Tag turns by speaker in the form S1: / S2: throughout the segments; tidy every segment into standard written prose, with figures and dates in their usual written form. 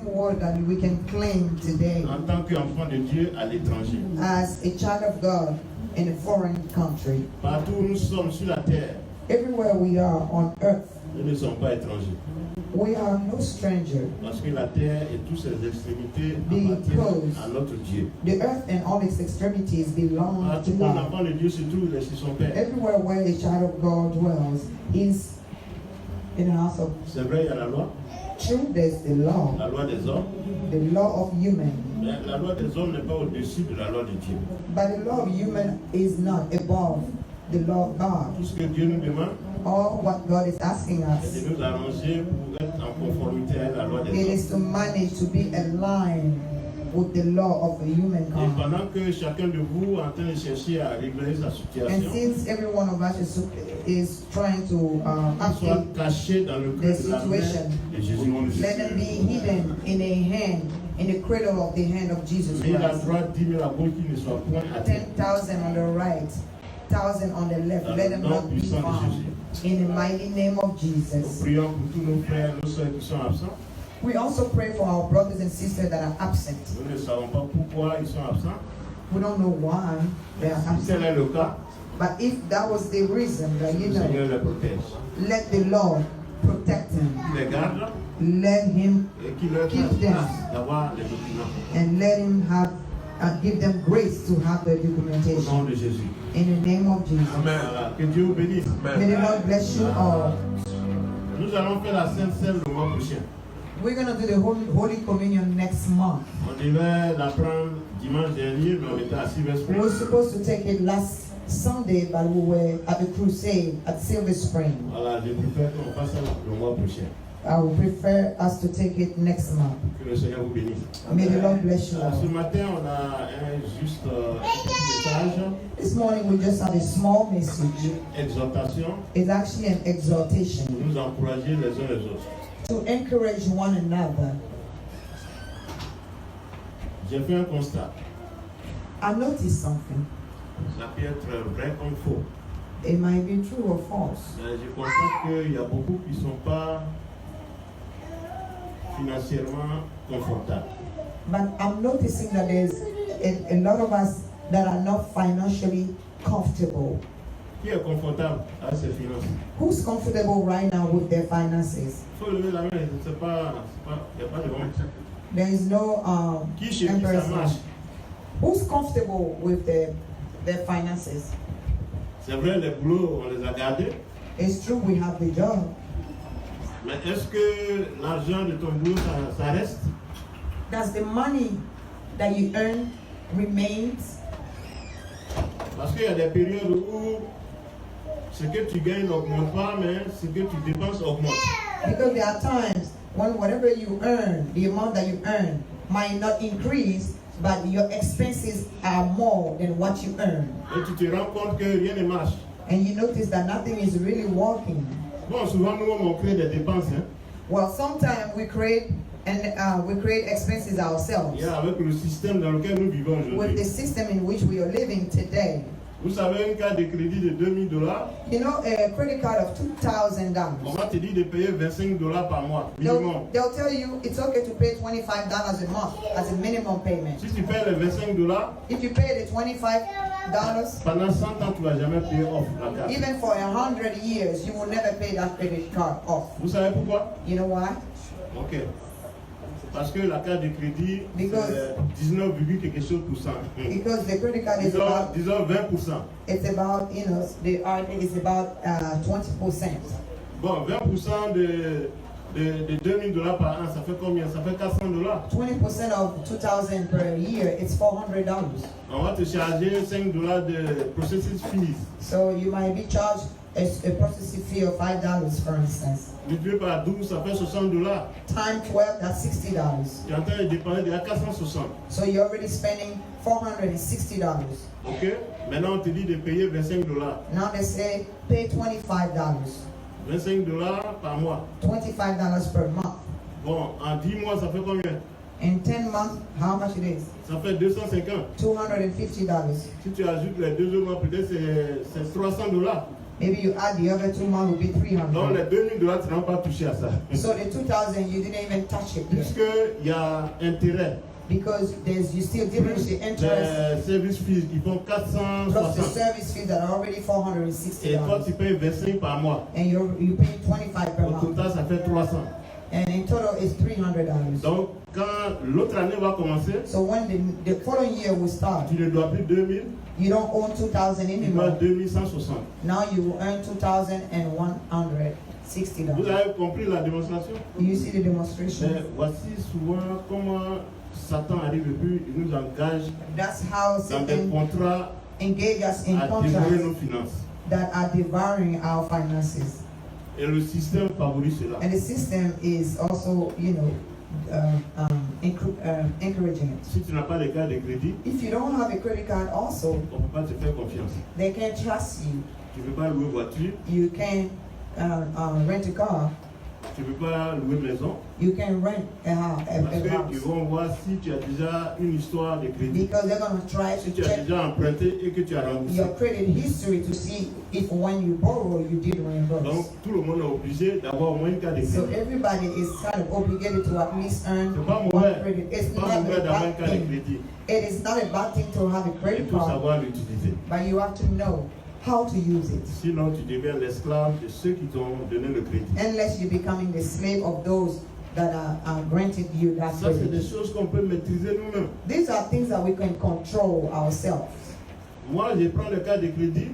S1: same word that we can claim today
S2: en tant qu'enfant de Dieu à l'étranger.
S1: as a child of God in a foreign country.
S2: Partout où nous sommes sur la terre,
S1: Everywhere we are on earth,
S2: nous ne sommes pas étrangers.
S1: we are no stranger.
S2: Parce que la terre et toutes ses extrémités
S1: Because
S2: appartiennent à notre Dieu.
S1: the earth and all its extremities belong to
S2: Partout où un
S1: God.
S2: enfant de Dieu se trouve, c'est son Père.
S1: Everywhere where a child of God dwells is in the house of
S2: C'est vrai, il y a la loi,
S1: true. There's the law
S2: des hommes.
S1: of human.
S2: Mais la loi des hommes n'est pas au-dessus de la loi de Dieu.
S1: But the law of human is not above the law of God.
S2: Tout ce que Dieu nous demande,
S1: All what God is asking
S2: c'est
S1: us,
S2: de nous arranger pour être en conformité avec la loi des
S1: it
S2: hommes.
S1: is to manage to be aligned with the law of the
S2: Et
S1: humankind.
S2: pendant que chacun de vous est en train de chercher à régler sa
S1: And
S2: situation,
S1: since every one of us is trying to
S2: soit
S1: update
S2: caché dans le
S1: the
S2: cœur de la main
S1: situation,
S2: de Jésus.
S1: let them be hidden in a hand, in the cradle of the hand of Jesus
S2: 1000 à
S1: Christ.
S2: droite, 10 000 à gauche, qui ne soient point à terre.
S1: 10,000 on the right, 1,000 on the left. Let them not be found. In the mighty name of
S2: Nous
S1: Jesus.
S2: prions pour tous nos frères, nos soeurs qui sont absents.
S1: We also pray for our brothers and sisters that are absent.
S2: Nous ne savons pas pourquoi ils sont absents.
S1: We don't know why they are
S2: Si tel
S1: absent.
S2: est le cas,
S1: But if that was the reason, that
S2: le Seigneur
S1: know,
S2: les protège.
S1: let the Lord protect him.
S2: Qu'il les garde
S1: Let him
S2: et qu'il leur
S1: Keep
S2: fasse
S1: them.
S2: grâce d'avoir les documents.
S1: and let him have give them grace to have the
S2: Au
S1: documentation.
S2: nom de Jésus.
S1: In the name of Jesus.
S2: Voilà. Que Dieu vous bénisse.
S1: May the Lord bless you all.
S2: Nous allons faire la Sainte Seine le mois prochain.
S1: We're going to do the Holy Communion next month.
S2: On devait la prendre dimanche dernier, mais on était à Silver
S1: We were
S2: Spring.
S1: supposed to take it last Sunday, but we were at the crusade at Silver Spring.
S2: Voilà, je préfère qu'on fasse ça le mois prochain.
S1: I would prefer us to take it next month.
S2: Que le Seigneur vous bénisse.
S1: May the Lord bless you
S2: Ce
S1: all.
S2: matin, on a juste un petit message,
S1: This morning we just have a small message.
S2: exhortation,
S1: It's actually an exhortation
S2: pour nous encourager les uns les autres.
S1: to encourage one another.
S2: J'ai fait un constat.
S1: I noticed something.
S2: Ça peut être vrai comme faux.
S1: It might be true or false.
S2: Mais je constate qu'il y a beaucoup qui ne sont pas financièrement confortables.
S1: But I'm noticing that there's a lot of us that are not financially comfortable.
S2: Qui est confortable avec ses finances?
S1: Who's comfortable right now with their finances?
S2: Il faut lever la main, il n'y a pas de honte.
S1: There is no
S2: Qui chez qui ça
S1: embarrassment.
S2: marche?
S1: Who's comfortable with their finances?
S2: C'est vrai, les boulots, on les a gardés.
S1: It's true we have the job,
S2: Mais est-ce que l'argent de ton boulot, ça reste?
S1: does the money that you earn remains?
S2: Parce qu'il y a des périodes où ce que tu gagnes n'augmente pas, mais ce que tu dépenses augmente.
S1: Because there are times when whatever you earn, the amount that you earn might not increase, but your expenses are more than what you earn.
S2: Et tu te rends compte que rien ne marche.
S1: And you notice that nothing is really working.
S2: Bon, souvent nous on crée des dépenses. Hein.
S1: Well, sometimes we create expenses ourselves
S2: Yeah, avec le système dans lequel nous vivons
S1: with the
S2: aujourd'hui.
S1: system in which we are living today.
S2: Vous savez, une carte de crédit de $2000,
S1: You know, a credit card of
S2: on
S1: $2,000.
S2: va te dire de payer $25 par mois, minimum.
S1: They'll tell you it's okay to pay $25 a month as a minimum payment.
S2: Si tu payes les $25,
S1: If you pay the $25,
S2: pendant 100 ans, tu ne vas jamais payer off la carte.
S1: even for 100 years, you will never pay that credit card off.
S2: Vous savez pourquoi?
S1: You know why?
S2: Ok. Parce que la carte de crédit,
S1: Because-
S2: c'est 19, quelque chose pour cent.
S1: Because the credit card is
S2: Disons 20%.
S1: it's about, you know, the RD is about 20%.
S2: Bon, 20% de $2000 par an, ça fait combien? Ça fait $400.
S1: 20% of 2,000 per year, it's $400.
S2: On va te charger $5 de processing fees.
S1: So you might be charged a processing fee of $5, for instance.
S2: Multiplié par 12, ça fait $60.
S1: Time 12, that's $60.
S2: Tu es en train de dépenser déjà 460.
S1: So you're already spending $460.
S2: Ok? Maintenant, on te dit de payer $25.
S1: Now they say pay $25.
S2: $25 par mois.
S1: $25 per month.
S2: Bon, en 10 mois, ça fait combien?
S1: In 10 months, how much it is?
S2: Ça fait 250.
S1: $250.
S2: Si tu ajoutes les 2 autres mois, peut-être c'est $300.
S1: Maybe you add the other 2 months will be
S2: Donc les
S1: $300.
S2: $2000, tu n'as pas touché à ça.
S1: So the 2,000 you didn't even touch it yet.
S2: Puisqu'il y a intérêt.
S1: Because you still dealing with the interest
S2: Les service fees, ils font
S1: plus the
S2: 460.
S1: service fees that are already
S2: Et toi,
S1: $460.
S2: tu payes 25 par mois.
S1: And you pay 25 per
S2: Au
S1: month.
S2: total, ça fait 300.
S1: And in total it's $300.
S2: Donc, quand l'autre année va commencer,
S1: So when the following year will start,
S2: tu ne dois plus 2000,
S1: you don't own 2,000
S2: tu dois
S1: anymore.
S2: 2160.
S1: Now you will earn
S2: Vous
S1: $2,160.
S2: avez compris la démonstration?
S1: You see the demonstration?
S2: Mais voici souvent comment Satan arrive et puis il nous engage
S1: That's how
S2: dans des
S1: Satan
S2: contrats
S1: engage us in
S2: à dévorer
S1: contracts
S2: nos finances.
S1: that are devouring our finances.
S2: Et le système favorise cela.
S1: And the system is also, encouraging it.
S2: Si tu n'as pas de carte de crédit,
S1: If you don't have a credit card also,
S2: on ne peut pas te faire confiance.
S1: they can't trust you.
S2: Tu ne peux pas louer voiture,
S1: You can't rent a car.
S2: tu ne peux pas louer maison.
S1: You can rent a
S2: Parce qu'ils
S1: house.
S2: vont voir si tu as déjà une histoire de crédit.
S1: Because they're going to try
S2: Si
S1: to
S2: tu as
S1: check
S2: déjà emprunté et que tu as remboursé.
S1: your credit history to see if when you borrow, you did reimburse.
S2: Donc tout le monde est obligé d'avoir au moins une carte de
S1: So
S2: crédit.
S1: everybody is kind of obligated to at least earn
S2: C'est pas
S1: one
S2: mauvais.
S1: credit. It's
S2: C'est
S1: not
S2: pas
S1: a
S2: mauvais d'avoir une
S1: bad
S2: carte de
S1: thing.
S2: crédit.
S1: It is not a bad thing to have a
S2: Il
S1: credit
S2: faut
S1: card,
S2: savoir l'utiliser.
S1: but you have to know how to use it.
S2: Sinon tu deviens l'esclave de ceux qui t'ont donné le crédit.
S1: Unless you're becoming the slave of those that are granted you that
S2: Ça c'est des
S1: credit.
S2: choses qu'on peut maîtriser nous-mêmes.
S1: These are things that we can control ourselves.
S2: Moi je prends le carte de crédit.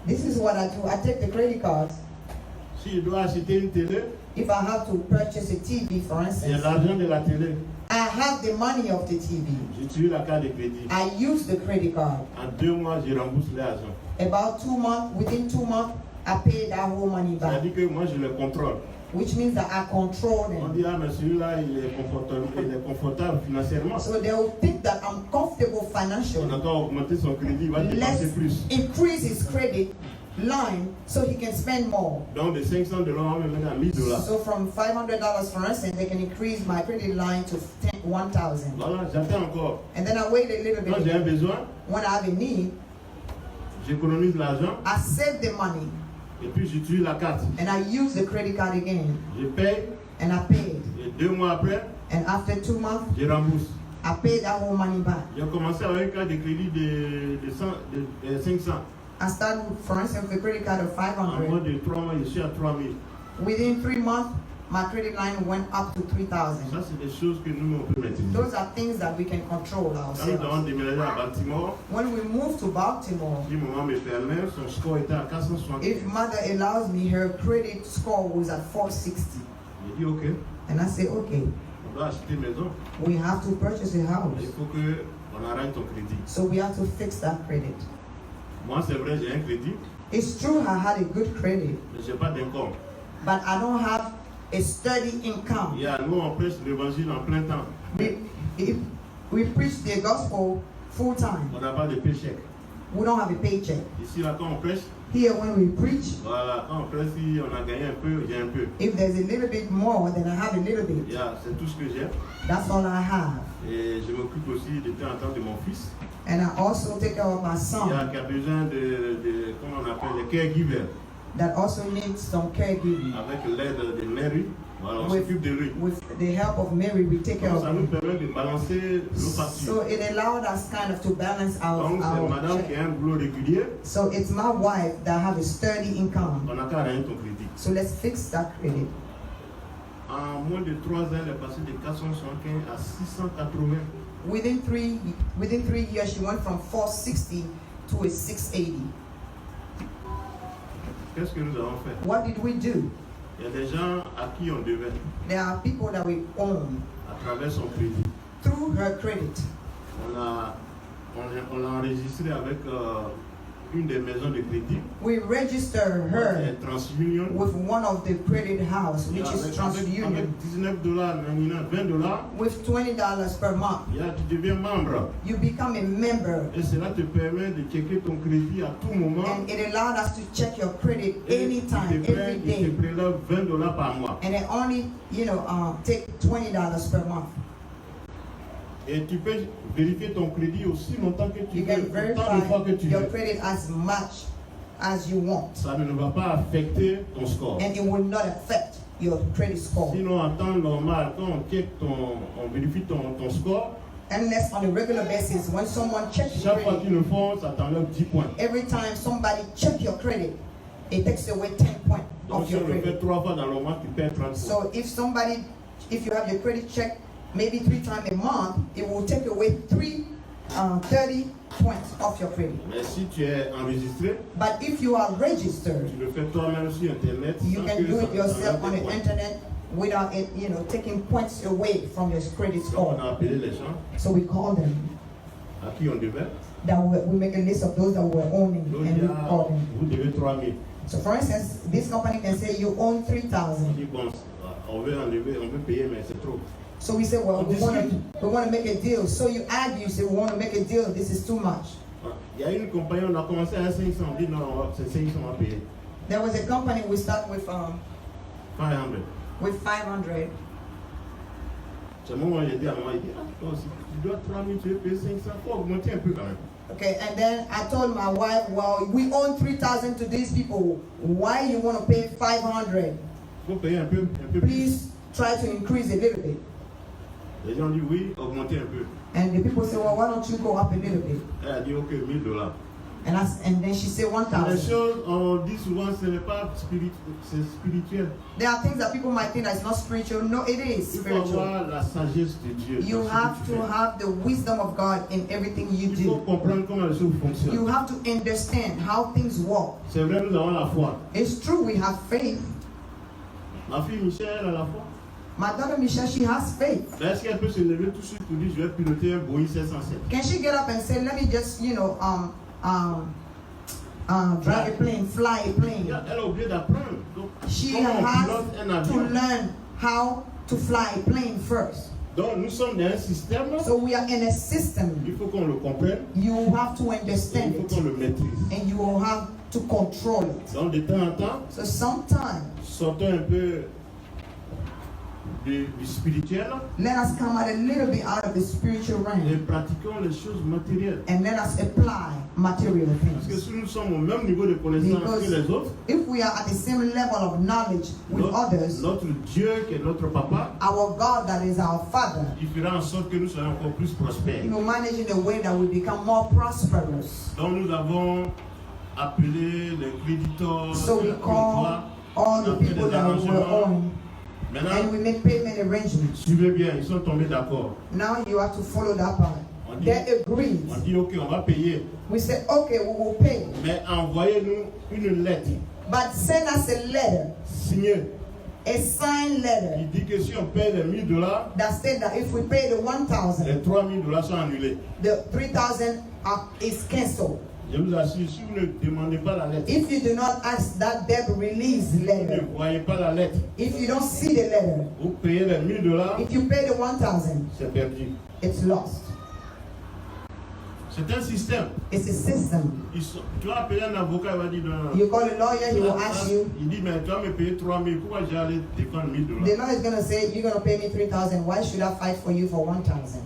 S1: This is what I do. I take the credit cards.
S2: Si je dois acheter une télé,
S1: If I have to purchase a TV, for
S2: j'ai
S1: instance,
S2: l'argent de la télé.
S1: I have the money of the TV.
S2: J'utilise la carte de crédit.
S1: I use the credit card.
S2: En 2 mois, je rembourse l'argent.
S1: About 2 months, within 2 months, I pay that whole money
S2: Ça
S1: back,
S2: dit que moi je le contrôle.
S1: which means that I control
S2: On
S1: them.
S2: dit ah mais celui-là il est confortable financièrement.
S1: So they will think that I'm comfortable
S2: On
S1: financially.
S2: a qu'à augmenter son crédit, il va dépenser
S1: Let's
S2: plus.
S1: increase his credit line so he can spend more.
S2: Donc de $500, on va me mettre à $1000.
S1: So from $500, for instance, they can increase my credit line to 1,000.
S2: Voilà, j'attends encore.
S1: And then I wait a little
S2: Quand j'ai un
S1: bit.
S2: besoin,
S1: When I have a need,
S2: j'économise l'argent
S1: I save the money
S2: et puis j'utilise la carte.
S1: and I use the credit card again
S2: Je paye
S1: and I pay it.
S2: et 2 mois après,
S1: And after 2 months,
S2: je rembourse.
S1: I pay that whole money back.
S2: J'ai commencé avec une carte de crédit de 500.
S1: I started, for instance, with a credit card of
S2: En moins
S1: 500.
S2: de 3 mois, je suis à 3000.
S1: Within 3 months, my credit line went up to
S2: Ça,
S1: 3,000.
S2: c'est des choses que nous, on peut maîtriser.
S1: Those are things that we can control
S2: Quand nous avons
S1: ourselves.
S2: déménagé à Baltimore,
S1: When we moved to Baltimore,
S2: si maman me permet, son score était à 460.
S1: if mother allows me, her credit score was at 460.
S2: J'ai dit ok,
S1: And I say, okay,
S2: on doit acheter maison.
S1: we have to purchase a house.
S2: Il faut qu'on arrête ton crédit.
S1: So we have to fix that credit.
S2: Moi, c'est vrai, j'ai un crédit,
S1: It's true I had a good credit,
S2: mais je n'ai pas d'income.
S1: but I don't have a steady income.
S2: Nous, on prêche l'évangile en plein temps.
S1: We preach the gospel full time.
S2: On n'a pas de paycheck.
S1: We don't have a paycheck.
S2: Ici, là, quand on prêche,
S1: Here, when we preach,
S2: voilà, quand on prêche, si on a gagné un peu, j'ai un peu.
S1: if there's a little bit more, then I have a little bit.
S2: C'est tout ce que j'ai.
S1: That's all I have.
S2: Et je m'occupe aussi de temps en temps de mon fils.
S1: And I also take care of my son
S2: Qui a besoin de comment on appelle, les caregivers.
S1: that also needs some caregiving.
S2: Avec l'aide de Mary, voilà, on
S1: With-
S2: s'occupe de lui.
S1: With the help of Mary, we take care
S2: Donc,
S1: of
S2: ça nous
S1: him.
S2: permet de balancer nos
S1: So
S2: factures.
S1: it allowed us kind of to balance
S2: Donc, c'est
S1: our
S2: madame qui
S1: check.
S2: a un boulot régulier,
S1: So it's my wife that have a sturdy income.
S2: on n'a qu'à arrêter ton crédit.
S1: So let's fix that credit.
S2: En moins de 3 ans, elle est passée de 475 à 680.
S1: Within three years, she went from 460 to a 680.
S2: Qu'est-ce que nous avons fait?
S1: What did we do?
S2: Il y a des gens à qui on devait
S1: There are people that we own
S2: à travers son crédit.
S1: through her credit.
S2: On l'a enregistré avec une des maisons de crédit.
S1: We register her
S2: C'est TransUnion.
S1: with one of the credit house, which is TransUnion,
S2: avec $19, $20.
S1: with $20 per month.
S2: Tu deviens membre.
S1: You become a member,
S2: Et cela te permet de checker ton crédit à tout moment.
S1: and it allowed us to check your credit
S2: Et
S1: anytime,
S2: il te
S1: every day,
S2: prélève $20 par mois.
S1: and it only, take $20 per month.
S2: Et tu peux vérifier ton crédit aussi longtemps que tu
S1: You
S2: veux,
S1: can
S2: autant de fois que
S1: verify
S2: tu
S1: your
S2: veux.
S1: credit as much as you want.
S2: Ça ne va pas affecter ton score.
S1: And it will not affect your credit score.
S2: Sinon, en temps normal, quand on vérifie ton score,
S1: Unless on a regular basis, when someone checks your
S2: chaque fois
S1: credit,
S2: qu'ils le font, ça t'enlève 10 points.
S1: every time somebody checks your credit, it takes away 10 points
S2: Donc,
S1: of
S2: si
S1: your
S2: on le fait
S1: credit.
S2: 3 fois dans le mois, tu perds 30 points.
S1: So if you have your credit checked maybe 3 times a month, it will take away 30 points off your credit.
S2: Mais si tu es enregistré,
S1: But if you are registered,
S2: tu le fais toi-même sur Internet.
S1: you
S2: sans
S1: can
S2: que
S1: do
S2: ça
S1: it yourself
S2: t'enlève
S1: on
S2: des
S1: the
S2: points.
S1: internet without it, taking points away from your credit
S2: Donc,
S1: score.
S2: on a appelé les gens
S1: So we call them.
S2: à qui on devait.
S1: That we make a list of those that we're owning
S2: Donc,
S1: and
S2: il y
S1: we
S2: a,
S1: call them.
S2: vous devez 3 000.
S1: So for instance, this company can say you own
S2: On
S1: 3,000.
S2: dit, bon, on veut enlever, on veut payer, mais c'est trop.
S1: So we say, well,
S2: On
S1: we want
S2: discute.
S1: to make a deal. So you argue, say we want to make a deal. This is too much.
S2: Il y a une compagnie, on a commencé à 500, on dit non, c'est 500 à payer.
S1: There was a company we start with
S2: 500.
S1: 500.
S2: C'est le moment où j'ai dit à moi, il dit, ah, toi aussi, tu dois 3 000, tu veux payer 500, il faut augmenter un peu quand même.
S1: Okay, and then I told my wife, well, we own 3,000 to these people. Why you want to pay 500?
S2: Il faut payer un peu plus.
S1: Please try to increase a little bit.
S2: Les gens disent oui, augmenter un peu.
S1: And the people say, well, why don't you go up a little bit?
S2: Elle a dit, ok, $1,000.
S1: And then she said
S2: Les
S1: 1,000.
S2: choses, on dit souvent, ce n'est pas c'est spirituel.
S1: There are things that people might think that it's not spiritual. No, it is
S2: Il faut
S1: spiritual.
S2: avoir la sagesse de Dieu.
S1: You
S2: dans ce que
S1: have
S2: tu
S1: to
S2: fais.
S1: have the wisdom of God in everything you
S2: Il faut
S1: do.
S2: comprendre comment les choses fonctionnent.
S1: You have to understand how things work.
S2: C'est vrai, nous avons la foi.
S1: It's true we have faith.
S2: Ma fille Michel, elle a la foi.
S1: My daughter Michelle, she has faith.
S2: Mais est-ce qu'elle peut se lever tout de suite pour dire, je vais piloter un Boeing 707?
S1: Can she get up and say, let me just, drive a plane, fly a plane?
S2: Elle a oublié d'apprendre. Donc,
S1: She
S2: comment on pilote un
S1: has to
S2: avion?
S1: learn how to fly a plane first.
S2: Donc, nous sommes dans un système.
S1: So we are in a system.
S2: Il faut qu'on le comprenne.
S1: You have to
S2: Il
S1: understand
S2: faut qu'on
S1: it.
S2: le maîtrise.
S1: And you will have to control it.
S2: Donc, de temps en temps,
S1: So sometimes,
S2: sortons un peu du spirituel
S1: let us come out a little bit out of the spiritual
S2: et
S1: realm
S2: pratiquons les choses matérielles.
S1: and let us apply material
S2: Parce que
S1: things.
S2: si nous sommes au même niveau de connaissance
S1: Because
S2: que les autres,
S1: if we are at the same level of knowledge with others,
S2: notre Dieu qui est notre papa,
S1: our God that is our Father,
S2: il fera en sorte que nous soyons encore plus prospères.
S1: He will manage in a way that we become more prosperous.
S2: Donc nous avons appelé les créditeurs,
S1: So we
S2: les
S1: call all the people that were owing and
S2: Maintenant,
S1: we make payment arrangements.
S2: suivez bien, ils sont tombés d'accord.
S1: Now you have to follow that part. They agreed.
S2: On dit ok, on va payer,
S1: We said, okay, we will pay.
S2: mais envoyez-nous une lettre
S1: But send us a letter,
S2: signée.
S1: a signed letter,
S2: Il dit que si on paye les $1,000,
S1: that said that if we pay the 1,000,
S2: les $3,000 sont annulés.
S1: the 3,000 is cancelled.
S2: Je vous assure, si vous ne demandez pas la lettre,
S1: If you do not ask that debt release
S2: vous ne
S1: letter,
S2: voyez pas la lettre,
S1: if you don't see the letter,
S2: vous payez les $1,000,
S1: if you pay the 1,000,
S2: c'est perdu.
S1: it's lost.
S2: C'est un système.
S1: It's a system.
S2: Tu vas appeler un avocat, il va dire non.
S1: You call a lawyer, he will ask you.
S2: Il dit, mais tu vas me payer 3,000, pourquoi j'ai allé défendre $1,000?
S1: The lawyer is going to say, you're going to pay me 3,000. Why should I fight for you for 1,000?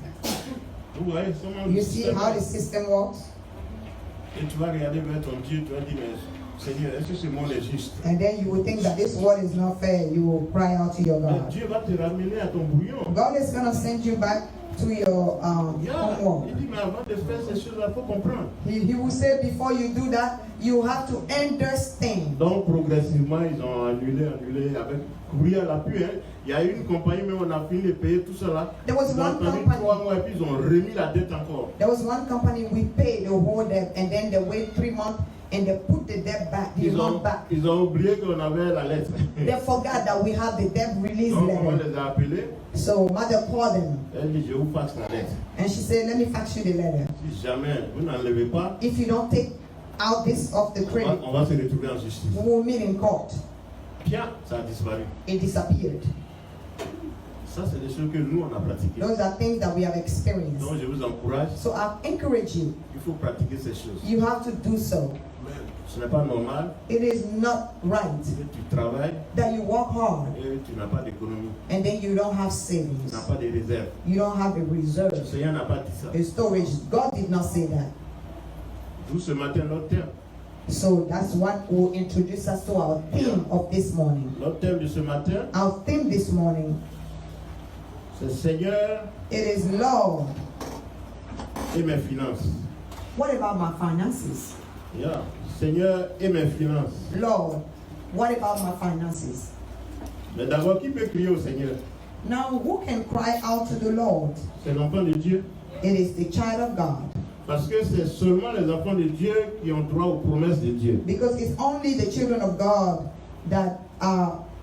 S2: Vous voyez, comment
S1: You
S2: le
S1: see
S2: système
S1: how
S2: est.
S1: the system works?
S2: Et tu vas regarder vers ton Dieu, tu vas dire, mais Seigneur, est-ce que ce monde est juste?
S1: And then you will think that this world is not fair. You will cry out to your
S2: Mais
S1: God.
S2: Dieu va te ramener à ton bouillon.
S1: God is going to send you back to your
S2: Yeah.
S1: homework.
S2: Il dit, mais avant de faire ces choses-là, il faut comprendre.
S1: He will say before you do that, you have to understand.
S2: Donc, progressivement, ils ont annulé avec courrier à l'appui. Hein. Il y a eu une compagnie, mais on a fini de payer tout cela.
S1: There was
S2: Ils ont
S1: one
S2: attendu
S1: company.
S2: 3 mois et puis ils ont remis la dette encore.
S1: There was one company we paid the whole debt, and then they wait 3 months and they put the debt back, the amount back.
S2: Ils ont oublié qu'on avait la lettre.
S1: They forgot that we have the debt release
S2: Donc, on
S1: letter.
S2: les a appelés.
S1: So mother called them
S2: Elle dit, je vous faxe la lettre.
S1: and she said, let me fax you the letter.
S2: Si jamais vous n'enlevez pas,
S1: If you don't take out this off the credit,
S2: on va se retrouver en justice.
S1: we will meet in court.
S2: Bien, ça a disparu.
S1: It disappeared.
S2: Ça, c'est des choses que nous, on a pratiquées.
S1: Those are things that we have experienced.
S2: Donc, je vous encourage.
S1: So I encourage you.
S2: Il faut pratiquer ces choses.
S1: You have to do so.
S2: Mais ce n'est pas normal
S1: It is not right
S2: que tu travailles
S1: that you work hard
S2: et tu n'as pas d'économie.
S1: and then you don't have
S2: Tu
S1: savings.
S2: n'as pas de réserve.
S1: You don't have a
S2: Le
S1: reserve,
S2: Seigneur n'a pas dit ça.
S1: a storage. God did not say that.
S2: D'où ce matin, notre terme.
S1: So that's what will introduce us to our theme of this morning.
S2: Notre thème de ce matin,
S1: Our theme this morning,
S2: c'est Seigneur
S1: it is Lord,
S2: et mes finances.
S1: what about my finances?
S2: Yeah. Seigneur et mes finances.
S1: Lord, what about my finances?
S2: Mais d'abord, qui peut crier au Seigneur?
S1: Now, who can cry out to the Lord?
S2: C'est l'enfant de Dieu.
S1: It is the child of God.
S2: Parce que c'est seulement les enfants de Dieu qui ont droit aux promesses de Dieu.
S1: Because it's only the children of God that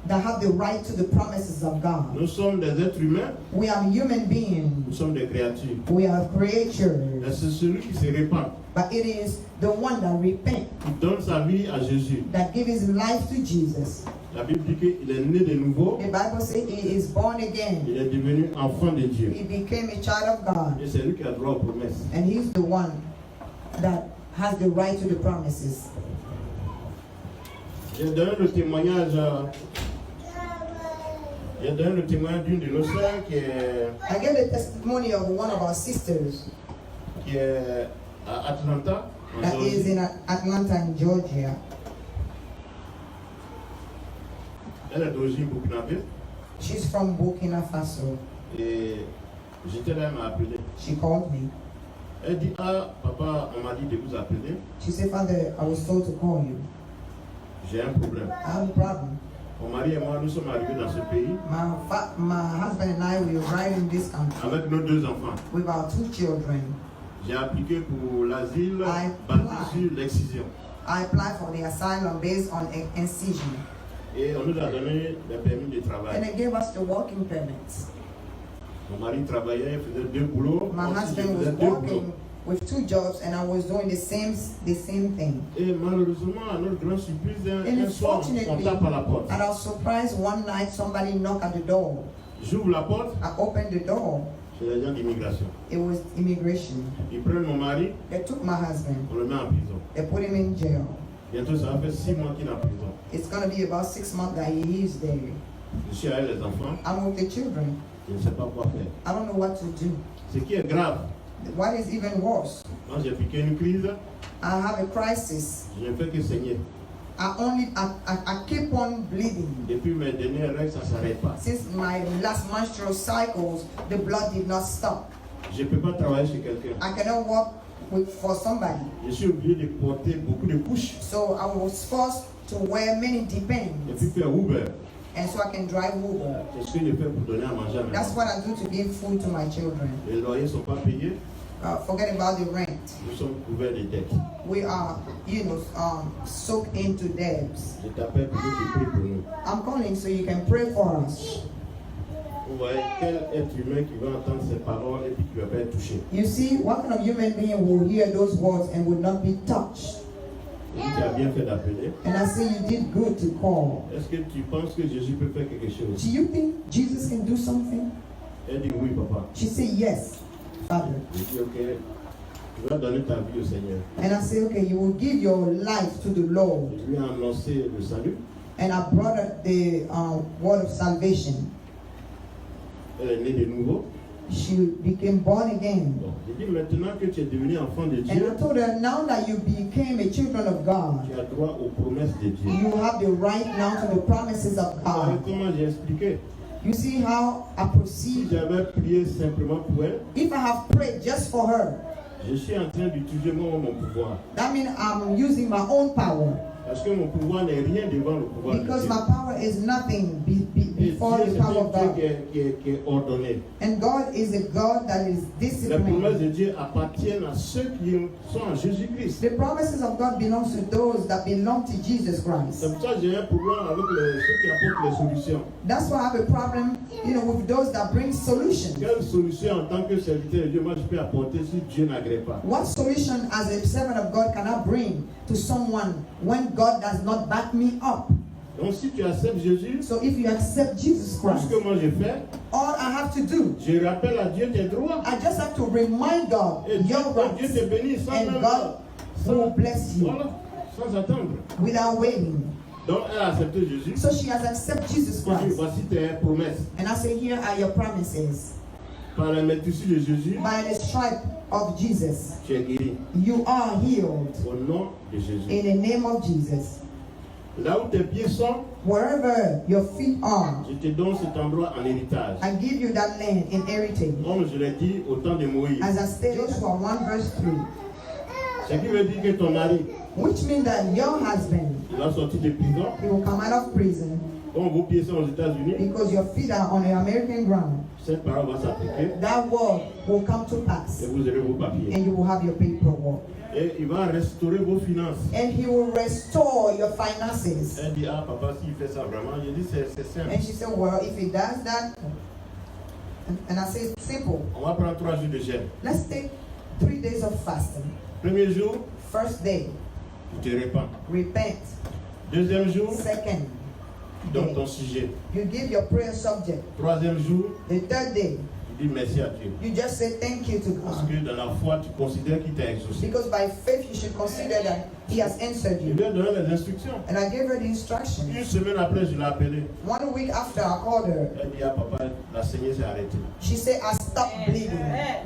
S1: have the right to the promises of God.
S2: Nous sommes des êtres humains,
S1: We are human beings.
S2: nous sommes des créatures.
S1: We are
S2: Mais
S1: creatures.
S2: c'est celui qui se répand,
S1: But it is the one that repent,
S2: qui donne sa vie à Jésus.
S1: that gives his life to Jesus.
S2: La Bible dit qu'il est né de nouveau,
S1: The Bible says he is born again.
S2: il est devenu enfant de Dieu.
S1: He became a child of God.
S2: Et c'est lui qui a droit aux promesses.
S1: And he's the one that has the right to the promises.
S2: J'ai donné le témoignage d'une de nos sœurs qui
S1: I gave the testimony of one of our sisters
S2: est à Atlanta, en
S1: that is
S2: Georgie.
S1: in Atlanta, in Georgia.
S2: Elle est d'origine burkinabé.
S1: She's from Burkina Faso.
S2: Et j'étais là, elle m'a appelé.
S1: She called me.
S2: Elle dit, ah, papa, on m'a dit de vous appeler.
S1: She said, Father, I was told to call you.
S2: J'ai un problème.
S1: I have a problem.
S2: Mon mari et moi, nous sommes arrivés dans ce pays
S1: My husband and I, we arrived in this country
S2: avec nos 2 enfants.
S1: with our 2 children.
S2: J'ai appliqué pour l'asile
S1: I
S2: basé
S1: applied.
S2: sur l'excision.
S1: I applied for the asylum based on incision.
S2: Et on nous a donné le permis de
S1: And
S2: travail.
S1: they gave us the working permits.
S2: Mon mari travaillait, il faisait 2 boulots.
S1: My
S2: Moi aussi, je
S1: husband was
S2: faisais 2 boulots.
S1: working with 2 jobs and I was doing the same thing.
S2: Et malheureusement, à notre grande surprise,
S1: And
S2: un soir, on
S1: unfortunately,
S2: tape à la porte.
S1: and I was surprised one night somebody knocked at the door.
S2: J'ouvre la porte,
S1: I opened the door.
S2: c'est les gens d'immigration.
S1: It was immigration.
S2: Ils prennent mon mari,
S1: They took my husband.
S2: on le met en prison.
S1: They put him in jail.
S2: Bientôt, ça va faire 6 mois qu'il est en prison.
S1: It's going to be about 6 months that he is there.
S2: Je suis avec les enfants,
S1: I'm with the children.
S2: je ne sais pas quoi faire.
S1: I don't know what to do.
S2: Ce qui est grave,
S1: What is even worse,
S2: quand j'ai piqué une crise,
S1: I have a crisis.
S2: je ne fais que saigner.
S1: I keep on bleeding.
S2: Depuis mes dernières règles, ça ne s'arrête pas.
S1: Since my last menstrual cycles, the blood did not stop.
S2: Je ne peux pas travailler chez quelqu'un.
S1: I cannot work for somebody.
S2: Je suis obligé de porter beaucoup de couches
S1: So I was forced to wear many
S2: et puis
S1: depends.
S2: faire Uber.
S1: And so I can drive Uber.
S2: C'est ce que je fais pour donner à manger à mes
S1: That's
S2: enfants.
S1: what I do to give food to my children.
S2: Les loyers ne sont pas payés,
S1: Forget about the rent.
S2: nous sommes couverts de dettes.
S1: We are, soaked into debts.
S2: Je t'appelle pour que tu pries pour nous.
S1: I'm calling so you can pray for us.
S2: Vous voyez quel être humain qui va entendre ces paroles et puis qui va pas être touché.
S1: You see, what kind of human being will hear those words and would not be touched?
S2: Et tu as bien fait d'appeler.
S1: And I say you did good to call.
S2: Est-ce que tu penses que Jésus peut faire quelque chose?
S1: Do you think Jesus can do something?
S2: Elle dit oui, papa.
S1: She said, yes, Father.
S2: Je dis ok, tu vas donner ta vie au Seigneur.
S1: And I say, okay, you will give your life to the Lord.
S2: Je lui ai annoncé le salut.
S1: And I brought her the word of salvation.
S2: Elle est née de nouveau.
S1: She became born again.
S2: Donc, je dis maintenant que tu es devenu enfant de
S1: And
S2: Dieu,
S1: I told her, now that you became a children of God,
S2: tu as droit aux promesses de Dieu.
S1: you have the right now to the promises of
S2: Vous voyez
S1: God.
S2: comment j'ai expliqué?
S1: You see how I
S2: Si
S1: proceed?
S2: j'avais prié simplement pour elle,
S1: If I have prayed just for her,
S2: je suis en train d'utiliser moi mon pouvoir.
S1: that means I'm using my own power.
S2: Parce que mon pouvoir n'est rien devant le pouvoir de
S1: Because
S2: Dieu.
S1: my power is nothing
S2: Et
S1: before
S2: Dieu,
S1: the
S2: c'est
S1: power
S2: un
S1: of
S2: Dieu
S1: God.
S2: qui est ordonné.
S1: And God is a God that is
S2: Les promesses
S1: disciplined.
S2: de Dieu appartiennent à ceux qui sont en Jésus-Christ.
S1: The promises of God belongs to those that belong to Jesus
S2: C'est
S1: Christ.
S2: pour ça que j'ai un problème avec ceux qui apportent les solutions.
S1: That's why I have a problem, with those that bring solutions.
S2: Quelle solution en tant que serviteur de Dieu, moi je peux apporter si Dieu n'agrée pas?
S1: What solution as a servant of God can I bring to someone when God does not back me up?
S2: Donc si tu acceptes Jésus,
S1: So if you accept Jesus
S2: tout ce
S1: Christ,
S2: que moi je fais,
S1: all I have to do,
S2: je rappelle à Dieu tes droits.
S1: I just have to remind God
S2: Et Dieu,
S1: your
S2: Dieu
S1: rights,
S2: te bénit sans
S1: and
S2: même...
S1: God will bless you
S2: Voilà, sans attendre.
S1: without waiting.
S2: Donc elle a accepté Jésus.
S1: So she has accepted Jesus
S2: Je dis,
S1: Christ.
S2: voici tes promesses.
S1: And I say, here are your promises.
S2: Par la maîtrise de Jésus,
S1: by the stripe of Jesus,
S2: tu es guéri.
S1: you are healed
S2: Au nom de Jésus.
S1: in the name of Jesus.
S2: Là où tes pieds sont,
S1: Wherever your feet are,
S2: je te donne cet endroit en héritage.
S1: I give you that land in heritage.
S2: Comme je l'ai dit au temps de Moïse.
S1: As I stated, Joshua 1 verse 3,
S2: Ce qui veut dire que ton mari,
S1: which means that your husband,
S2: il va sortir de prison.
S1: he will come out of prison
S2: Comme vos pieds sont aux États-Unis,
S1: because your feet are on the American ground.
S2: cette parole va s'appliquer
S1: That word will come to pass
S2: et vous aurez vos papiers.
S1: and you will have your paperwork.
S2: Et il va restaurer vos finances.
S1: And he will restore your finances.
S2: Elle dit, ah papa, s'il fait ça vraiment, je dis, c'est simple.
S1: And she said, well, if he does that, and I say it's simple.
S2: On va prendre 3 jours de jeûne.
S1: Let's take 3 days of fasting.
S2: Premier jour,
S1: First day,
S2: tu te répands.
S1: repent.
S2: Deuxième jour,
S1: Second
S2: tu donnes
S1: day,
S2: ton sujet.
S1: you give your prayer subject.
S2: Troisième jour,
S1: The third day,
S2: tu dis merci à Dieu.
S1: you just say thank you to
S2: Parce
S1: God.
S2: que dans la foi, tu considères qu'il t'a exaucé.
S1: Because by faith, you should consider that he has answered
S2: Je
S1: you.
S2: lui ai donné les instructions.
S1: And I gave her the instructions.
S2: Une semaine après, je l'ai appelée.
S1: 1 week after I called her,
S2: Elle dit, ah papa, la saignée s'est arrêtée.
S1: she said, I stopped bleeding.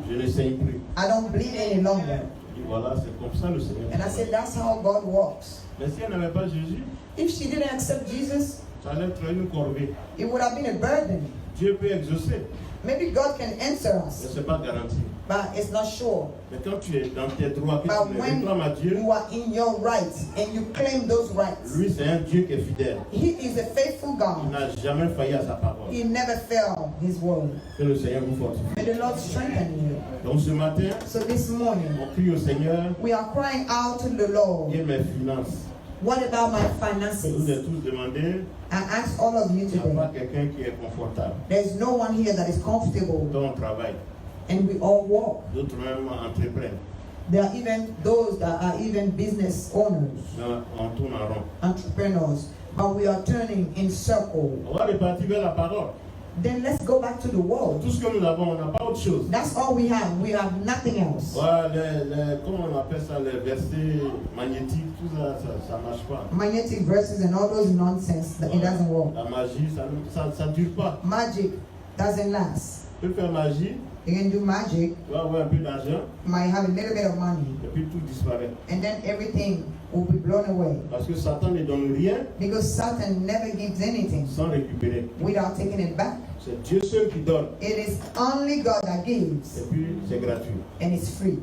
S2: Je ne saigne plus.
S1: I don't bleed any longer.
S2: Je dis, voilà, c'est comme ça le Seigneur.
S1: And I said, that's how God works.
S2: Mais si elle n'avait pas Jésus,
S1: If she didn't accept Jesus,
S2: ça allait être une corvée.
S1: it would have been a burden.
S2: Dieu peut exaucer,
S1: Maybe God can answer
S2: mais
S1: us,
S2: ce n'est pas garanti.
S1: but it's not sure.
S2: Mais quand tu es dans tes droits, que
S1: But
S2: tu les
S1: when
S2: réclames à Dieu,
S1: you are in your rights and you claim those rights,
S2: lui, c'est un Dieu qui est fidèle.
S1: He is a faithful
S2: Il
S1: God.
S2: n'a jamais failli à sa parole.
S1: He never failed His word.
S2: Que le Seigneur vous fortifie.
S1: May the Lord strengthen you.
S2: Donc ce matin,
S1: So this morning,
S2: on crie au Seigneur,
S1: we are crying out to the Lord.
S2: et mes finances.
S1: What about my
S2: Nous
S1: finances?
S2: avons tous demandé,
S1: I ask all of you
S2: il n'y a pas
S1: today.
S2: quelqu'un qui est confortable
S1: There's no one here that is comfortable,
S2: dans le travail.
S1: and we all walk.
S2: D'autres même entreprennent.
S1: There are even those that are even business owners,
S2: Mais on tourne en rond.
S1: entrepreneurs, but we are turning in circle.
S2: On va repartir vers la parole.
S1: Then let's go back to the world.
S2: Tout ce que nous avons, on n'a pas autre chose.
S1: That's all we have. We have nothing else.
S2: Voilà, comment on appelle ça, les versets magnétiques, tout ça, ça ne marche pas.
S1: Magnetic verses and all those nonsense, that it doesn't work.
S2: La magie, ça ne dure pas.
S1: Magic doesn't last.
S2: Tu peux faire magie,
S1: You can do magic,
S2: tu vas avoir un peu d'argent,
S1: you might have a little bit of money,
S2: et puis tout disparaît.
S1: and then everything will be blown away.
S2: Parce que Satan ne donne rien
S1: Because Satan never gives anything
S2: sans récupérer.
S1: without taking it back.
S2: C'est Dieu seul qui donne,
S1: It is only God that
S2: et
S1: gives,
S2: puis c'est gratuit.
S1: and it's free.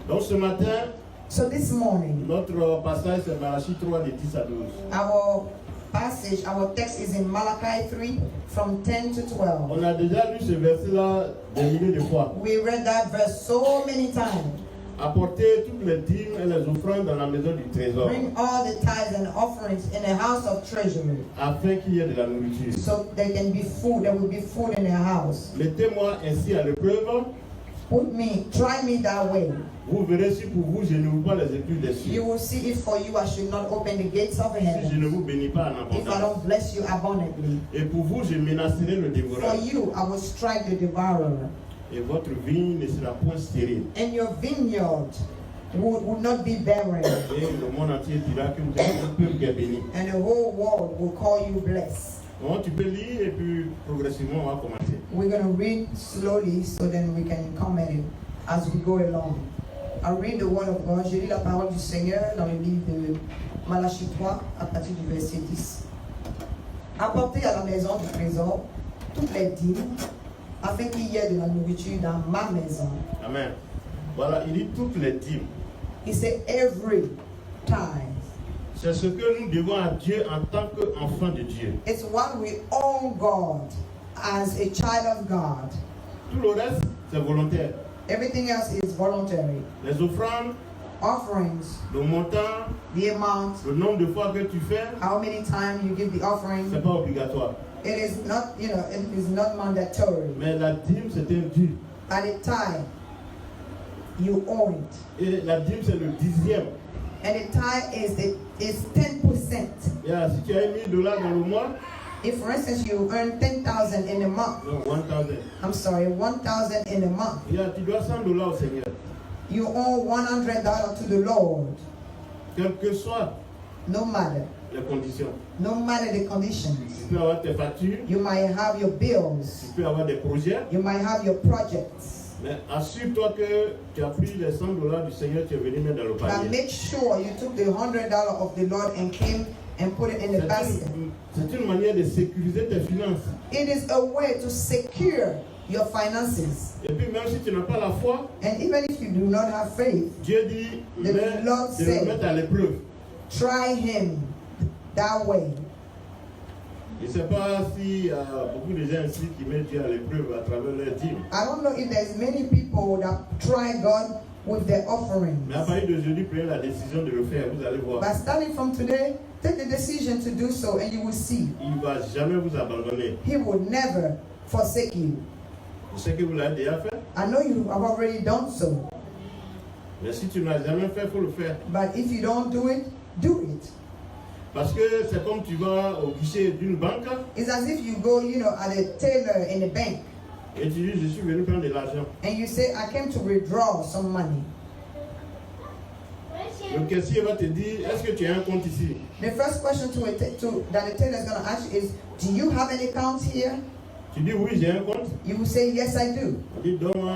S2: Donc ce matin,
S1: So this morning,
S2: notre passage c'est Malachie 3, de 10 à 12.
S1: our passage, our text is in Malachi 3 from 10 to 12.
S2: On a déjà lu ce verset-là des milliers de fois.
S1: We read that verse so many times.
S2: Apporter toutes les dîmes et les offrandes dans la maison du trésor,
S1: Bring all the tithes and offerings in the house of treasury,
S2: afin qu'il y ait de la nourriture.
S1: so there can be food, there will be food in the house.
S2: Mettez-moi ainsi à l'épreuve,
S1: Try me that way.
S2: vous verrez si pour vous je n'ouvre pas les écluses des
S1: You
S2: cieux.
S1: will see if for you I should not open the gates of
S2: Si je ne
S1: heaven,
S2: vous bénis pas en
S1: if I
S2: abondance.
S1: don't bless you abundantly.
S2: Et pour vous, je menacerai le
S1: For
S2: dévoreur.
S1: you I will strike the devourer,
S2: Et votre vigne ne sera point stérile.
S1: and your vineyard would not be barren,
S2: Et le monde entier dira que vous êtes un peuple qui est béni.
S1: and the whole world will call you blessed.
S2: Donc tu peux lire et puis progressivement on va commenter.
S1: We're going to read slowly so then we can comment it as we go along. I read the word of God. Je lis la parole du Seigneur dans le livre de Malachie 3 à partir du verset 10. Apportez à la maison du trésor toutes les dîmes afin qu'il y ait de la nourriture dans ma maison.
S2: Amen. Voilà, il dit toutes les dîmes.
S1: He said every tithe.
S2: C'est ce que nous devons à Dieu en tant qu'enfants de Dieu.
S1: It's what we owe God as a child of God.
S2: Tout le reste, c'est volontaire.
S1: Everything else is voluntary.
S2: Les offrandes,
S1: Offerings,
S2: le montant,
S1: the amount,
S2: le nombre de fois que tu fais,
S1: how many times you give the offering.
S2: c'est pas obligatoire.
S1: It is not, it is not mandatory.
S2: Mais la dîme, c'est un dû.
S1: At a time, you owe it.
S2: Et la dîme, c'est le 10e.
S1: And the tithe is 10%.
S2: Yeah, si tu as $1,000 dans le mois,
S1: If, for instance, you earn 10,000 in a month,
S2: non, 1,000.
S1: I'm sorry, 1,000 in a month,
S2: Yeah, tu dois $100 au Seigneur.
S1: you owe $100 to the Lord,
S2: Quel que soit
S1: no matter.
S2: les conditions.
S1: No matter the conditions.
S2: Tu peux avoir tes factures,
S1: You might have your bills.
S2: tu peux avoir des projets,
S1: You might have your projects.
S2: mais assure-toi que tu as pris les $100 du Seigneur, tu es venu mettre dans le
S1: But
S2: panier.
S1: make sure you took the $100 of the Lord and came and put it in the basket.
S2: C'est une manière de sécuriser tes finances.
S1: It is a way to secure your finances.
S2: Et puis même si tu n'as pas la foi,
S1: And even if you do not have faith,
S2: Dieu dit
S1: The Lord
S2: de
S1: said-
S2: le mettre à l'épreuve.
S1: try Him that way.
S2: Je ne sais pas s'il y a beaucoup de gens ici qui mettent Dieu à l'épreuve à travers leur dîme.
S1: I don't know if there's many people that try God with their offerings.
S2: Mais à partir d'aujourd'hui, prenez la décision de le faire, vous allez voir.
S1: But starting from today, take the decision to do so and you will see.
S2: Il ne va jamais vous abandonner.
S1: He will never forsake you.
S2: Je sais que vous l'avez déjà fait,
S1: I know you have already done so.
S2: mais si tu ne l'as jamais fait, il faut le faire.
S1: But if you don't do it, do it.
S2: Parce que c'est comme tu vas au guichet d'une banque
S1: It's as if you go, at a teller in a bank
S2: et tu dis, je suis venu prendre de l'argent.
S1: and you say, I came to withdraw some money.
S2: Le caissier va te dire, est-ce que tu as un compte ici?
S1: The first question that the teller is going to ask you is, do you have an account here?
S2: Tu dis, oui, j'ai un compte.
S1: You will say, yes, I do.
S2: On dit, donne-moi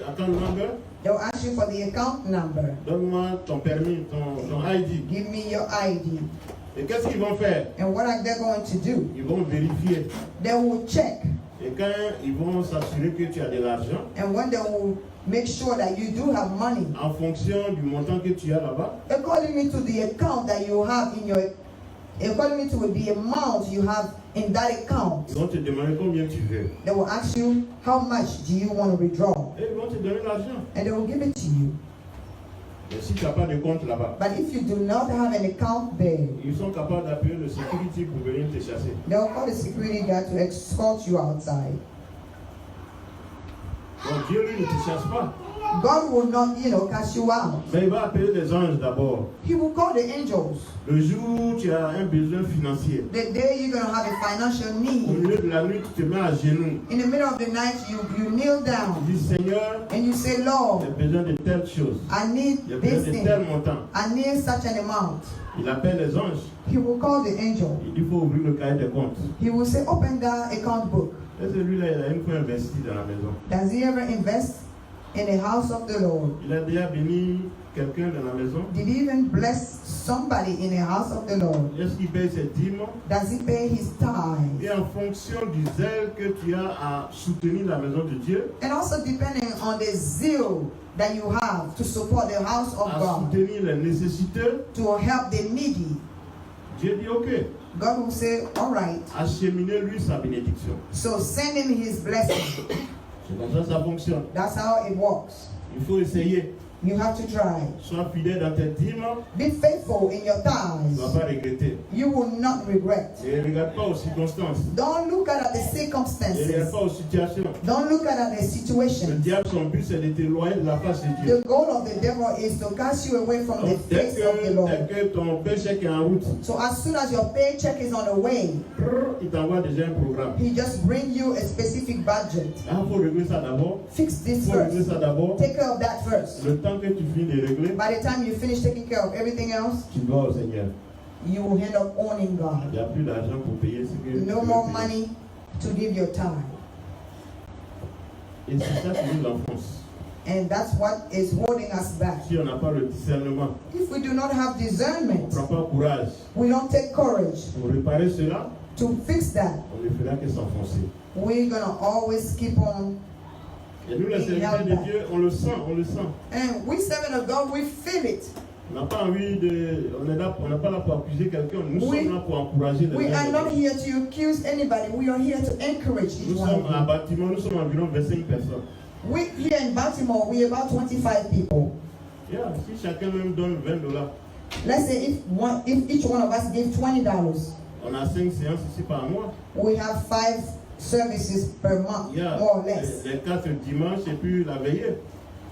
S2: account number,
S1: They'll ask you for the account number.
S2: donne-moi ton permis, ton ID.
S1: Give me your ID.
S2: Et qu'est-ce qu'ils vont faire?
S1: And what are they going to do?
S2: Ils vont vérifier.
S1: They will check.
S2: Et quand ils vont s'assurer que tu as de l'argent,
S1: And when they will make sure that you do have money,
S2: en fonction du montant que tu as là-bas,
S1: according to the account that you have according to the amount you have in that account,
S2: ils vont te demander combien tu veux.
S1: they will ask you, how much do you want to withdraw?
S2: Et ils vont te donner l'argent.
S1: And they will give it to you.
S2: Mais si tu n'as pas de compte là-bas,
S1: But if you do not have an account there,
S2: ils sont capables d'appeler le security pour venir te chasser.
S1: they'll call the security guard to escort you outside.
S2: Donc Dieu, lui, ne te chasse pas.
S1: God will not, cast you out.
S2: Mais il va appeler les anges d'abord.
S1: He will call the angels.
S2: Le jour où tu as un besoin financier,
S1: The day you're going to have a financial
S2: au
S1: need,
S2: milieu de la nuit, tu te mets à genoux.
S1: in the middle of the night, you kneel
S2: Tu
S1: down
S2: dis, Seigneur,
S1: and you say,
S2: j'ai
S1: Lord,
S2: besoin de telle chose.
S1: I need
S2: J'ai
S1: this
S2: besoin de tel
S1: thing.
S2: montant.
S1: I need such an amount.
S2: Il appelle les anges.
S1: He will call the angel.
S2: Il dit, il faut ouvrir le cahier des comptes.
S1: He will say, open the account book.
S2: Et celui-là, il a une fois investi dans la maison.
S1: Does he ever invest in the house of the Lord?
S2: Il a déjà béni quelqu'un dans la maison.
S1: Did he even bless somebody in the house of the Lord?
S2: Est-ce qu'il paye ses dîmes?
S1: Does he pay his tithe?
S2: Et en fonction du zèle que tu as à soutenir la maison de Dieu,
S1: And also depending on the zeal that you have to support the house of
S2: à
S1: God,
S2: soutenir les nécessiteux,
S1: to help the needy,
S2: Dieu dit ok,
S1: God will say, all right,
S2: acheminez-lui sa bénédiction.
S1: so send him his blessing.
S2: C'est comme ça que ça fonctionne.
S1: That's how it works.
S2: Il faut essayer.
S1: You have to try.
S2: Sois fidèle dans tes dîmes,
S1: Be faithful in your
S2: tu ne vas
S1: tithes.
S2: pas regretter.
S1: You will not regret.
S2: Et ne regarde pas aux circonstances.
S1: Don't look at the
S2: Ne regarde
S1: circumstances.
S2: pas aux situations.
S1: Don't look at the
S2: Le
S1: situation.
S2: diable, son but, c'est de t'éloigner de la face de Dieu.
S1: The goal of the devil is to cast you away from the
S2: Donc, dès
S1: face of the Lord.
S2: que ton paycheck est en route,
S1: So as soon as your paycheck is on the way,
S2: il t'envoie déjà un programme.
S1: he just bring you a specific budget.
S2: Ah, il faut régler ça d'abord.
S1: Fix
S2: Il
S1: this
S2: faut régler
S1: first.
S2: ça d'abord.
S1: Take care of that first.
S2: Le temps que tu finis de régler,
S1: By the time you finish taking care of everything else,
S2: tu dois au Seigneur.
S1: you will end up owning
S2: Il
S1: God.
S2: n'y a plus d'argent pour payer ce que tu
S1: No
S2: veux
S1: more
S2: payer.
S1: money to give your time.
S2: Et c'est ça qui nous enfonce.
S1: And that's what is holding us back.
S2: Si on n'a pas le discernement,
S1: If we do not have
S2: on ne
S1: discernment,
S2: prend pas courage
S1: we don't take courage
S2: pour réparer cela,
S1: to fix that,
S2: on ne fera que s'enfoncer.
S1: we're going to always keep on.
S2: Et nous, les serviteurs de Dieu, on le sent, on le sent.
S1: And we servant of God, we feel it.
S2: On n'a pas envie de. On n'est pas là pour accuser quelqu'un. Nous
S1: Oui.
S2: sommes là pour encourager les
S1: We
S2: gens.
S1: are not here to accuse anybody. We are here to encourage each
S2: Nous
S1: one
S2: sommes
S1: of
S2: à
S1: you.
S2: bâtiment, nous sommes environ 25 personnes.
S1: We here in Baltimore, we about 25 people.
S2: Yeah, si chacun même donne $20,
S1: Let's say if each one of us gave $20,
S2: on a 5 séances ici par mois.
S1: we have 5 services per month,
S2: Yeah,
S1: more or less,
S2: les 4 dimanches et puis la veillée.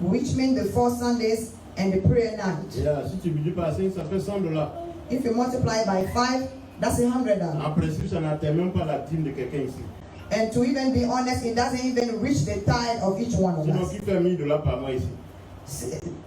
S1: which means the 4 Sundays and the prayer night.
S2: Yeah, si tu multiplies par 5, ça fait $100.
S1: If you multiply by 5, that's $100.
S2: En principe, ça n'atteint même pas la dîme de quelqu'un ici.
S1: And to even be honest, it doesn't even reach the tithe of each one of
S2: Sinon,
S1: us.
S2: qui fait $1000 par mois ici?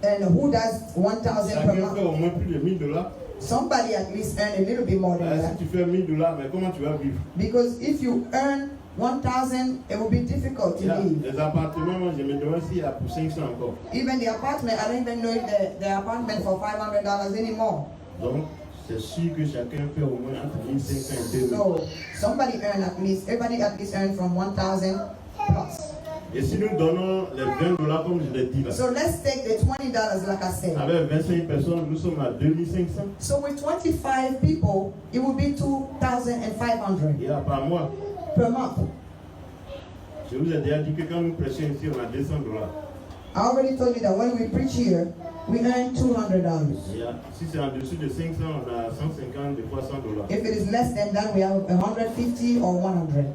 S1: And who does 1,000 per
S2: Chacun fait
S1: month?
S2: au moins plus de $1000.
S1: Somebody at least earn a little bit more than
S2: Si
S1: that.
S2: tu fais $1000, mais comment tu vas vivre?
S1: Because if you earn 1,000, it will be difficult to live.
S2: Les appartements, moi, je me demande s'il y a pour 500 encore.
S1: Even the apartment, I don't even know if the apartment for $500 anymore.
S2: Donc, c'est sûr que chacun fait au moins entre 1500 et 2000.
S1: So somebody earn at least, everybody at least earn from 1,000 plus.
S2: Et si nous donnons les $20, comme je l'ai dit là,
S1: So let's take the $20 like I said.
S2: avec 25 personnes, nous sommes à 2500.
S1: So with 25 people, it will be 2,500
S2: Il y a par mois.
S1: per month.
S2: Je vous ai déjà dit que quand nous prêchons ici, on a $200.
S1: I already told you that when we preach here, we earn $200.
S2: Si c'est en dessous de 500, on a 150, des fois $100.
S1: If it is less than that, we have 150 or 100.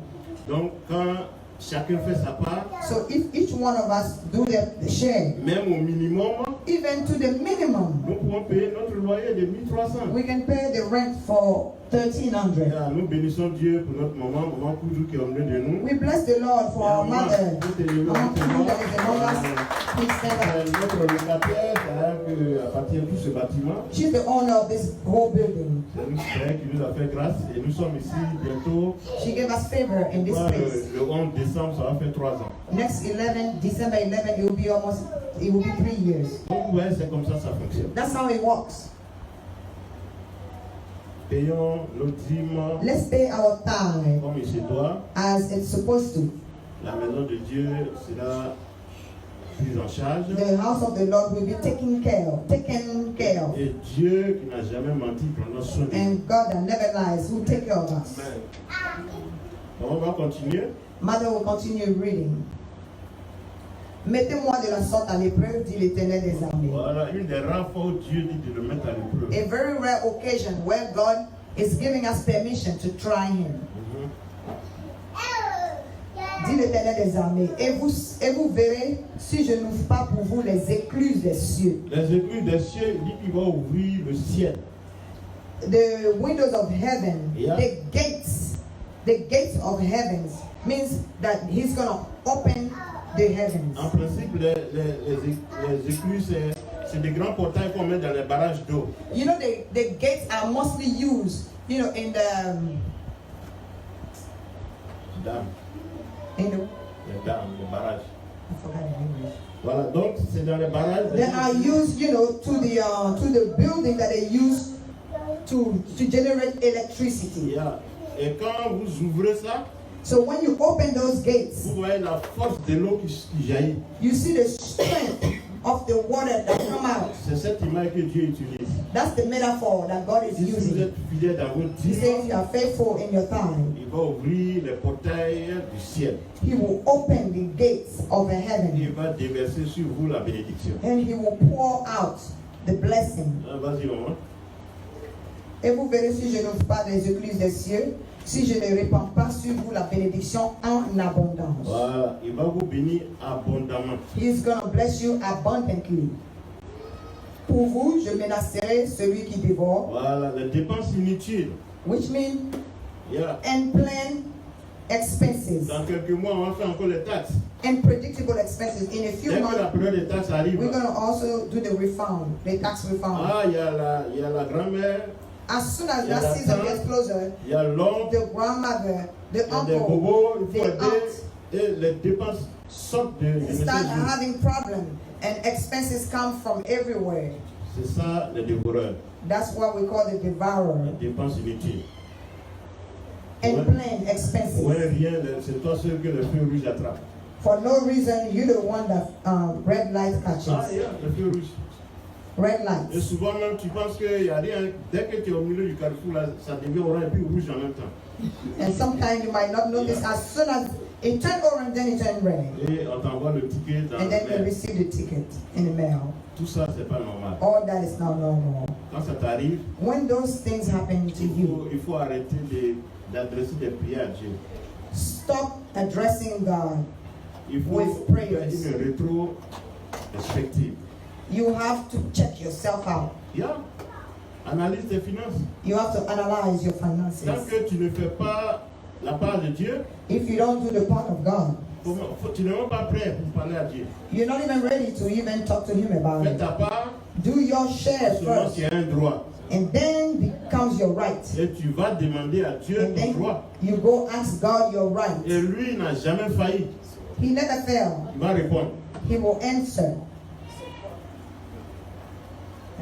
S2: Donc, quand chacun fait sa part,
S1: So if each one of us do the share,
S2: même au minimum,
S1: even to the minimum,
S2: nous pouvons payer notre loyer de 1300.
S1: we can pay the rent for $1,300.
S2: Nous bénissons Dieu pour notre maman Koudou qui est au milieu de nous.
S1: We bless the Lord for our mother.
S2: Vous te levez,
S1: Maman
S2: vous te
S1: Koudou,
S2: levez.
S1: that is the longest. Please stand up.
S2: Notre locataire, c'est à appartient tout ce bâtiment.
S1: She's the owner of this whole building.
S2: C'est nous frère qui nous a fait grâce et nous sommes ici bientôt.
S1: She gave us favor in this place.
S2: Le 11 décembre, ça va faire 3 ans.
S1: Next December 11, it will be 3 years.
S2: Donc vous voyez, c'est comme ça fonctionne.
S1: That's how it works.
S2: Payons nos dîmes
S1: Let's pay our tithe
S2: comme il se doit.
S1: as it's supposed to.
S2: La maison de Dieu sera prise en charge.
S1: The house of the Lord will be taken care of.
S2: Et Dieu qui n'a jamais menti prendra soin de nous.
S1: And God that never lies will take care of us.
S2: Donc on va continuer.
S1: Mother will continue reading. Mettez-moi de la sorte à l'épreuve, dit l'Éternel des armées.
S2: Voilà, une des rares fois où Dieu dit de le mettre à l'épreuve.
S1: A very rare occasion where God is giving us permission to try Him. Dit l'Éternel des armées. Et vous verrez si je n'ouvre pas pour vous les écluses des cieux.
S2: Les écluses des cieux, il dit qu'il va ouvrir le ciel.
S1: The windows of heaven,
S2: Yeah.
S1: the gates of heavens means that He's going to open the heavens.
S2: En principe, les écluses, c'est des grands portails qu'on met dans les barrages d'eau.
S1: You know, the gates are mostly used, you know, in the
S2: Dames,
S1: les
S2: barrages.
S1: I forgot in English.
S2: Voilà, donc c'est dans les barrages.
S1: They are used, you know, to the building that they use to generate electricity.
S2: Yeah. Et quand vous ouvrez ça,
S1: So when you open those gates,
S2: vous voyez la force de l'eau qui jaillit.
S1: you see the strength of the water that come out.
S2: C'est cette image que Dieu utilise.
S1: That's the metaphor that God is
S2: Si vous
S1: using.
S2: êtes fidèle dans votre
S1: He
S2: vie,
S1: says you are faithful in your time.
S2: il va ouvrir les portails du ciel.
S1: He will open the gates of the
S2: Il
S1: heaven
S2: va déverser sur vous la bénédiction.
S1: and He will pour out the blessing.
S2: Vas-y, maman.
S1: Et vous verrez si je n'ouvre pas les écluses des cieux, si je ne répands pas sur vous la bénédiction en abondance.
S2: Voilà, il va vous bénir abondamment.
S1: He is going to bless you abundantly. Pour vous, je menacerai celui qui dévore,
S2: Voilà, les dépenses inutiles.
S1: which means
S2: Yeah.
S1: unplanned expenses,
S2: Dans quelques mois, on va faire encore les taxes.
S1: unpredictable expenses. In a
S2: Dès
S1: few
S2: que la
S1: months,
S2: période des taxes arrive,
S1: we're going to also do the refund, the tax refund.
S2: il y a la grand-mère,
S1: As soon as
S2: Yeah,
S1: that
S2: that's
S1: season
S2: right.
S1: gets closer,
S2: il y a l'oncle,
S1: the grandmother, the
S2: il y a des
S1: uncle,
S2: bobos, il faut
S1: the
S2: aider.
S1: aunt
S2: Et les dépenses sortent de
S1: start
S2: ces jours.
S1: having problems, and expenses come from everywhere.
S2: C'est ça, les dévoreurs.
S1: That's what we call the devourer.
S2: Les dépenses inutiles.
S1: Unplanned expenses.
S2: Ouais, rien, c'est toi seul que le feu rouge attrape.
S1: For no reason, you're the one that red light catches.
S2: Yeah, le feu rouge.
S1: Red
S2: Et
S1: lights.
S2: souvent même, tu penses qu'il n'y a rien. Dès que tu es au milieu du carrefour, là, ça devient orange et puis rouge en même temps.
S1: And sometimes you might not notice as soon as it turned orange, then it turned red.
S2: Et on t'envoie le ticket dans
S1: And
S2: le
S1: then you
S2: mail.
S1: receive the ticket in the mail.
S2: Tout ça, c'est pas normal.
S1: All that is not normal.
S2: Quand ça t'arrive,
S1: When those things happen to you,
S2: il faut arrêter d'adresser des prières à Dieu.
S1: stop addressing God.
S2: Il faut
S1: With
S2: faire
S1: prayers.
S2: une rétrospective.
S1: You have to check yourself out.
S2: Yeah. Analyse tes finances.
S1: You have to analyze your
S2: Tant
S1: finances.
S2: que tu ne fais pas la part de Dieu,
S1: If you don't do the part of God,
S2: tu n'es même pas prêt pour parler à Dieu.
S1: you're not even ready to even talk to Him about
S2: Fais
S1: it.
S2: ta part,
S1: Do your share
S2: seulement
S1: first.
S2: s'il y a un droit.
S1: And then becomes your right.
S2: Et tu vas demander à Dieu
S1: And
S2: ton
S1: then
S2: droit.
S1: you go ask God your right.
S2: Et lui n'a jamais failli.
S1: He never fails.
S2: Il va répondre.
S1: He will answer.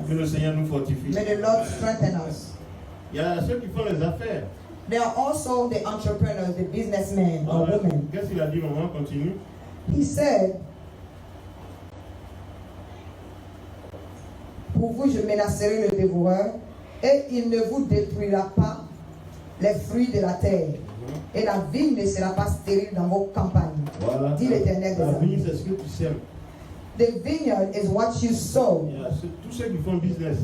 S2: Que le Seigneur nous fortifie.
S1: May the Lord strengthen us.
S2: Il y a ceux qui font les affaires.
S1: There are also the entrepreneurs, the businessmen or women.
S2: Qu'est-ce qu'il a dit, maman? Continue.
S1: He said, pour vous, je menacerai le dévoreur, et il ne vous détruira pas les fruits de la terre. Et la vigne ne sera pas stérile dans vos campagnes.
S2: Voilà.
S1: Dit l'Éternel des
S2: La vigne,
S1: armées.
S2: c'est ce que tu sèmes.
S1: The vineyard is what you sow.
S2: Il y a tous ceux qui font business.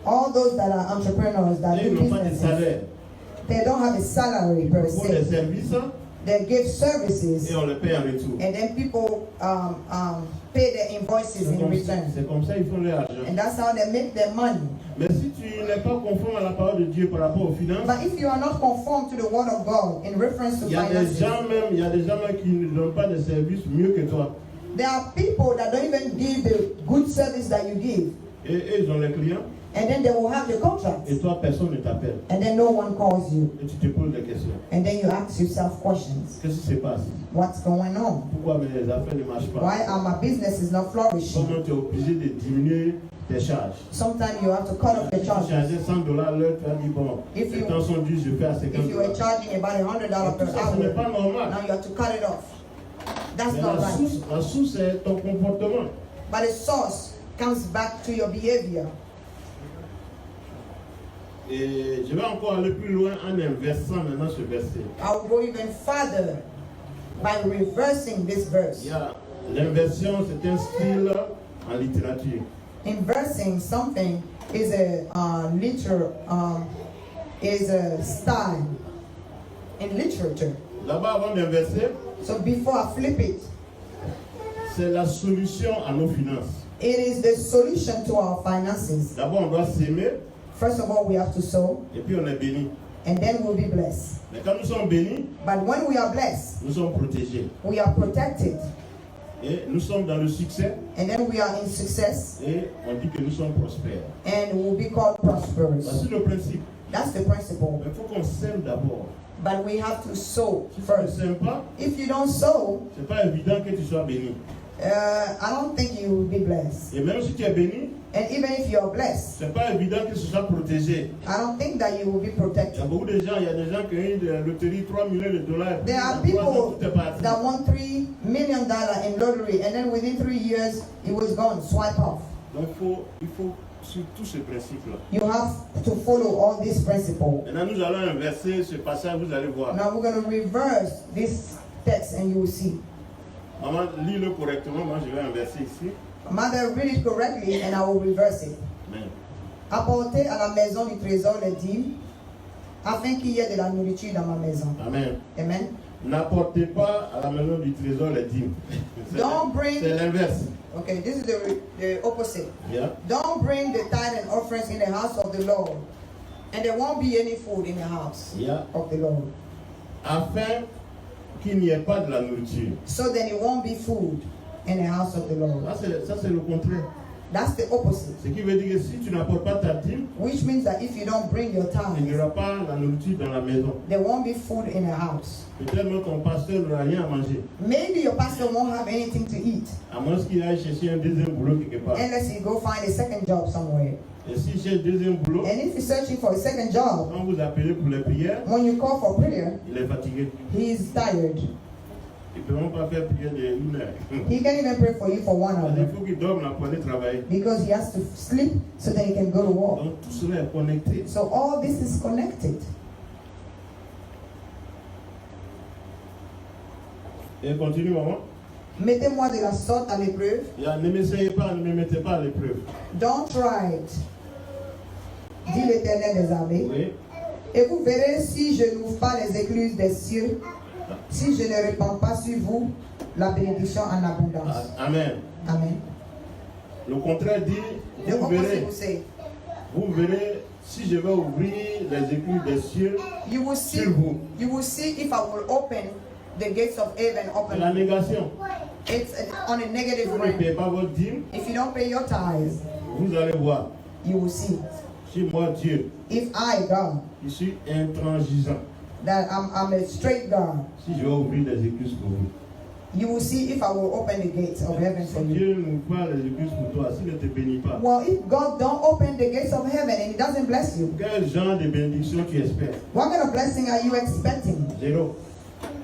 S1: All those that are entrepreneurs, that
S2: Et ils
S1: do
S2: n'ont pas de
S1: businesses,
S2: salaire.
S1: they don't have a salary per
S2: Ils font des
S1: se.
S2: services
S1: They give services,
S2: et on les paye en retour.
S1: and then people pay their invoices in return.
S2: C'est comme ça qu'ils font leur argent.
S1: And that's how they make their money.
S2: Mais si tu n'es pas conforme à la parole de Dieu par rapport aux finances,
S1: But if you are not conformed to the word of God in reference to
S2: il y a des
S1: finances,
S2: gens même qui ne donnent pas de services mieux que toi.
S1: there are people that don't even give the good service that you give.
S2: Et eux, ils ont les clients.
S1: And then they will have the contracts.
S2: Et toi, personne ne t'appelle.
S1: And then no one calls you.
S2: Et tu te poses des questions.
S1: And then you ask yourself questions.
S2: Qu'est-ce qui se passe?
S1: What's going on?
S2: Pourquoi mes affaires ne marchent pas?
S1: Why are my business is not flourishing?
S2: Comment tu es obligé de diminuer tes charges?
S1: Sometimes you have to cut off the
S2: Si tu
S1: charges.
S2: chargeais $100 l'heure, tu as dit bon,
S1: If
S2: les
S1: you-
S2: temps sont durs, je fais à
S1: If you were
S2: $50.
S1: charging about $100 per
S2: Tout ça, ce n'est
S1: hour,
S2: pas normal.
S1: now you have to cut it off. That's
S2: Mais
S1: not right.
S2: la source, c'est ton comportement.
S1: But the source comes back to your behavior.
S2: Et je vais encore aller plus loin en inversant maintenant ce verset.
S1: I will go even further by reversing this verse.
S2: Il y a l'inversion, c'est un style en littérature.
S1: Inversing something is is a style in literature.
S2: D'abord, avant d'inverser,
S1: So before I flip it,
S2: c'est la solution à nos finances.
S1: it is the solution to our finances.
S2: D'abord, on doit s'aimer
S1: First of all, we have to sow,
S2: et puis on est béni.
S1: and then we'll be blessed.
S2: Mais quand nous sommes bénis,
S1: But when we are blessed,
S2: nous sommes protégés.
S1: we are protected,
S2: Et nous sommes dans le succès
S1: and then we are in success,
S2: et on dit que nous sommes prospères.
S1: and we'll be called prosperous.
S2: Voici le principe.
S1: That's the principle.
S2: Mais il faut qu'on sème d'abord.
S1: But we have to sow
S2: Si tu ne
S1: first.
S2: sèmes pas,
S1: If you don't sow,
S2: ce n'est pas évident que tu sois béni.
S1: I don't think you will be blessed.
S2: Et même si tu es béni,
S1: And even if you are blessed,
S2: ce n'est pas évident que tu sois protégé.
S1: I don't think that you will be
S2: Il y a
S1: protected.
S2: beaucoup de gens, il y a des gens qui ont eu de la loterie 3 millions de dollars.
S1: There are
S2: En 3 ans,
S1: people
S2: tout est parti.
S1: that won $3 million in lottery, and then within 3 years, it was gone, swipe off.
S2: Donc il faut sur tout ce principe-là.
S1: You have to follow all these principles.
S2: Maintenant, nous allons inverser ce passage, vous allez voir.
S1: Now we're going to reverse this text, and you will see.
S2: Maman, lis-le correctement, moi je vais inverser ici.
S1: Mother, read it correctly, and I will reverse it.
S2: Amen.
S1: Apportez à la maison du trésor les dîmes, afin qu'il y ait de la nourriture dans ma maison.
S2: Amen.
S1: Amen.
S2: N'apportez pas à la maison du trésor les dîmes.
S1: Don't bring-
S2: C'est l'inverse.
S1: Okay, this is the opposite.
S2: Yeah.
S1: Don't bring the tithe and offerings in the house of the Lord, and there won't be any food in the house
S2: Yeah.
S1: of the Lord.
S2: Afin qu'il n'y ait pas de la nourriture.
S1: So then it won't be food in the house of the Lord.
S2: Ça c'est le contraire.
S1: That's the opposite,
S2: Ce qui veut dire que si tu n'apportes pas ta dîme,
S1: which means that if you don't bring your
S2: il n'y
S1: tithe,
S2: aura pas la nourriture dans la maison.
S1: there won't be food in the house.
S2: Peut-être même ton pasteur n'aura rien à manger.
S1: Maybe your pastor won't have anything to eat
S2: À moins qu'il aille chercher un deuxième boulot quelque part.
S1: unless he go find a second job somewhere.
S2: Et s'il cherche un deuxième boulot,
S1: And if he's searching for a second job,
S2: quand vous appelez pour les prières,
S1: when you call for prayer,
S2: il est fatigué.
S1: he's tired.
S2: Il ne peut même pas faire prière de 1 heure.
S1: He can't even pray for you for 1
S2: Il
S1: hour
S2: faut qu'il dorme là pour aller travailler.
S1: because he has to sleep so that he can go to work.
S2: Donc tout cela est connecté.
S1: So all this is connected.
S2: Et continue, maman.
S1: Mettez-moi de la sorte à l'épreuve.
S2: Ne m'essayez pas, ne me mettez pas à l'épreuve.
S1: Don't try it, dit l'Éternel des armées.
S2: Oui.
S1: Et vous verrez si je n'ouvre pas les écluses des cieux, si je ne répands pas sur vous la bénédiction en abondance.
S2: Amen.
S1: Amen.
S2: Le contraire dit,
S1: The
S2: vous
S1: opposite
S2: verrez,
S1: will say,
S2: si je vais ouvrir les écluses des cieux
S1: you will see,
S2: sur vous.
S1: you will see if I will open the gates of heaven
S2: C'est la
S1: open.
S2: négation.
S1: It's on a negative
S2: Si vous ne
S1: realm.
S2: payez pas votre dîme,
S1: If you don't pay your tithes,
S2: vous allez voir.
S1: you will see.
S2: Si moi, Dieu,
S1: if I, God,
S2: je suis intransigeant,
S1: that I'm a straight God,
S2: si je vais ouvrir les églises pour vous.
S1: you will see if I will open the gates of heaven for
S2: Si
S1: you.
S2: Dieu n'ouvre pas les églises pour toi, s'il ne te bénit pas,
S1: Well, if God don't open the gates of heaven and He doesn't bless you,
S2: quel genre de bénédiction tu espères?
S1: what kind of blessing are you expecting?
S2: Zéro.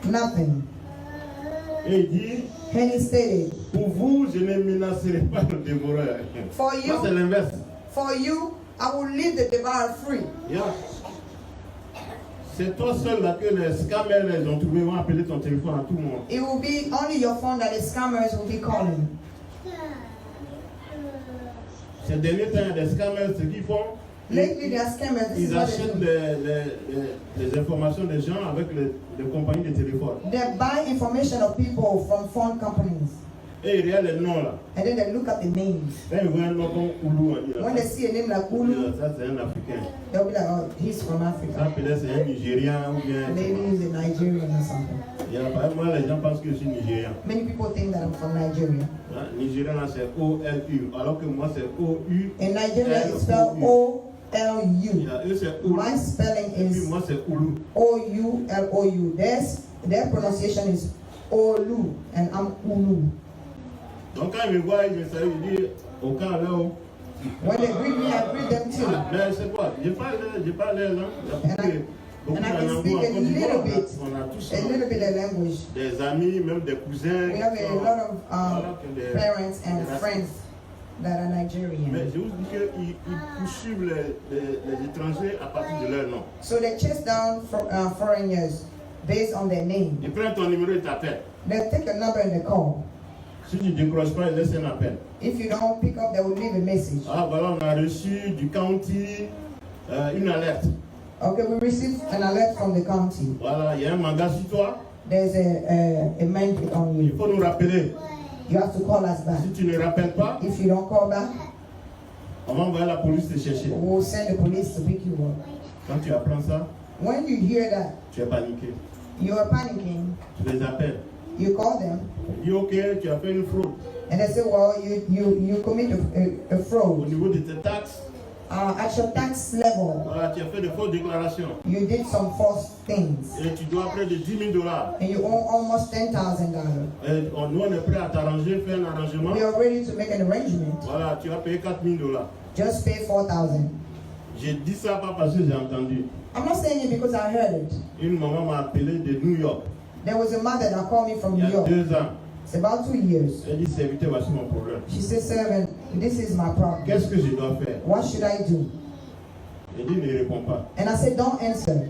S1: Nothing.
S2: Et il dit,
S1: And He stated,
S2: pour vous, je ne menacerai pas le dévoreur.
S1: For
S2: Ça, c'est
S1: you,
S2: l'inverse.
S1: for you, I will leave the devourer free.
S2: Yeah. C'est toi seul là que les scammers les ont trouvé, vont appeler ton téléphone à tout le monde.
S1: It will be only your phone that the scammers will be calling.
S2: Ces derniers temps, il y a des scammers, ce qu'ils font,
S1: Lately, they are scammers. This is
S2: ils
S1: what they
S2: achètent
S1: do.
S2: les informations des gens avec les compagnies de téléphone.
S1: They buy information of people from phone companies,
S2: Et il y a les noms là.
S1: and then they look at the names.
S2: Quand ils voient un nom comme Oulu, on dit,
S1: When they see a name like
S2: on dit,
S1: Ulu,
S2: ça c'est un Africain.
S1: they'll be like, oh, he's from
S2: Ça
S1: Africa.
S2: peut-être c'est un Nigérian ou bien.
S1: Maybe he's a Nigerian or something.
S2: Par exemple, moi les gens pensent que je suis Nigérian.
S1: Many people think that I'm from Nigeria.
S2: Hein, Nigérian là c'est O-L-U, alors que moi c'est O-U.
S1: In Nigeria, it's spelled O-L-U.
S2: Eux c'est Oulu.
S1: My spelling
S2: Et puis
S1: is
S2: moi c'est Oulu.
S1: O-U-L-O-U. Their pronunciation is Olu, and I'm Ulu.
S2: Donc quand ils me voient, ils me saluent, ils disent au camp là haut.
S1: When they greet me, I greet them too.
S2: Mais c'est quoi? Je parle les langues.
S1: And I can speak a little bit,
S2: On a tous
S1: a little bit of language.
S2: des amis, même des cousins.
S1: We have a lot of parents and friends that are
S2: Mais
S1: Nigerian.
S2: je vous dis qu'ils poursuivent les étrangers à partir de leur nom.
S1: So they chase down foreigners based on their name.
S2: Ils prennent ton numéro et t'appellent.
S1: They take a number and they call.
S2: Si tu ne décroches pas, ils laissent un appel.
S1: If you don't pick up, they will leave a message.
S2: Ah voilà, on a reçu du county une alerte.
S1: Okay, we received an alert from the county.
S2: Voilà, il y a un mandat sur toi.
S1: There's a mandate on
S2: Il
S1: you.
S2: faut nous rappeler.
S1: You have to call us back.
S2: Si tu ne rappelles pas,
S1: If you don't call back,
S2: on va envoyer la police te chercher.
S1: we'll send the police to pick you up.
S2: Quand tu apprends ça,
S1: When you hear that,
S2: tu es paniqué.
S1: you are panicking.
S2: Tu les appelles.
S1: You call them,
S2: Tu dis ok, tu as fait une fraude.
S1: and they say, well, you commit a
S2: Au
S1: fraud.
S2: niveau de tes taxes,
S1: At your tax level,
S2: voilà, tu as fait de fausses déclarations.
S1: you did some false things,
S2: Et tu dois près de $10 000.
S1: and you owe almost $10,000.
S2: Et nous, on est prêt à t'arranger, faire un arrangement.
S1: We are ready to make an arrangement.
S2: Voilà, tu vas payer $4 000.
S1: Just pay $4,000.
S2: J'ai dit ça pas parce que j'ai entendu.
S1: I'm not saying it because I heard it.
S2: Une maman m'a appelé de New York
S1: There was a mother that called me from
S2: il y
S1: New
S2: a
S1: York.
S2: 2 ans.
S1: It's about 2 years.
S2: Elle dit, serviteur, voici mon problème.
S1: She said, servant, this is my problem.
S2: Qu'est-ce que je dois faire?
S1: What should I do?
S2: Elle dit, ne réponds pas.
S1: And I said, don't answer.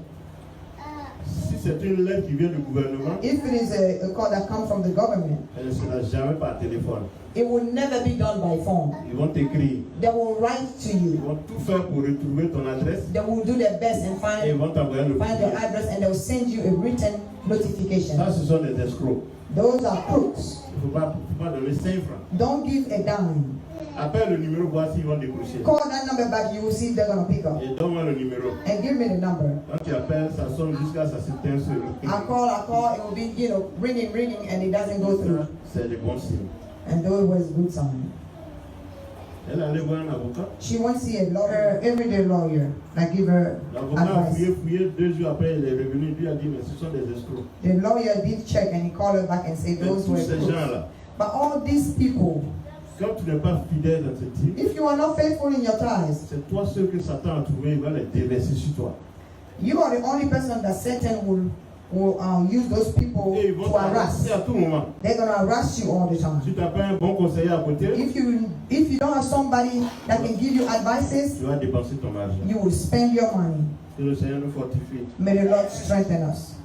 S2: Si c'est une lettre qui vient du gouvernement,
S1: If it is a call that comes from the government,
S2: elle ne sera jamais par téléphone.
S1: it will never be done by phone.
S2: Ils vont t'écrire.
S1: They will write to
S2: Ils
S1: you.
S2: vont tout faire pour retrouver ton adresse
S1: They will do their best and
S2: et ils
S1: find
S2: vont t'envoyer le
S1: your
S2: courrier.
S1: address, and they will send you a written notification.
S2: Ça, ce sont des escrocs.
S1: Those are crooks.
S2: Il ne faut pas donner 5 francs.
S1: Don't give a dime.
S2: Appelle le numéro, voir s'ils vont décrocher.
S1: Call that number back. You will see if they're gonna pick up.
S2: Et donne-moi le numéro.
S1: And give me the number.
S2: Quand tu appelles, ça sonne jusqu'à ça s'éteint seul.
S1: I call. It will be, ringing, and it doesn't go through.
S2: C'est le bon signe.
S1: And those was good sign.
S2: Elle allait voir un avocat.
S1: She wants to see a lawyer, everyday lawyer, that give her
S2: L'avocat a
S1: advice.
S2: fouillé, 2 jours après, il est revenu. Il lui a dit, mais ce sont des escrocs.
S1: The lawyer did check, and he called her back and said
S2: Mais
S1: those
S2: tous
S1: were
S2: ces
S1: crooks.
S2: gens-là,
S1: But all these people,
S2: quand tu n'es pas fidèle dans ce type,
S1: if you are not faithful in your ties,
S2: c'est toi seul que Satan a trouvé, il va les déverser sur toi.
S1: you are the only person that Satan will use those people
S2: Et ils vont
S1: to harass.
S2: t'arrêter à tout moment.
S1: They're gonna harass you all the
S2: Si
S1: time.
S2: tu n'as pas un bon conseiller à côté,
S1: If you don't have somebody that can give you advices,
S2: tu vas dépenser ton argent.
S1: you will spend your money.
S2: Que le Seigneur nous fortifie.
S1: May the Lord strengthen us.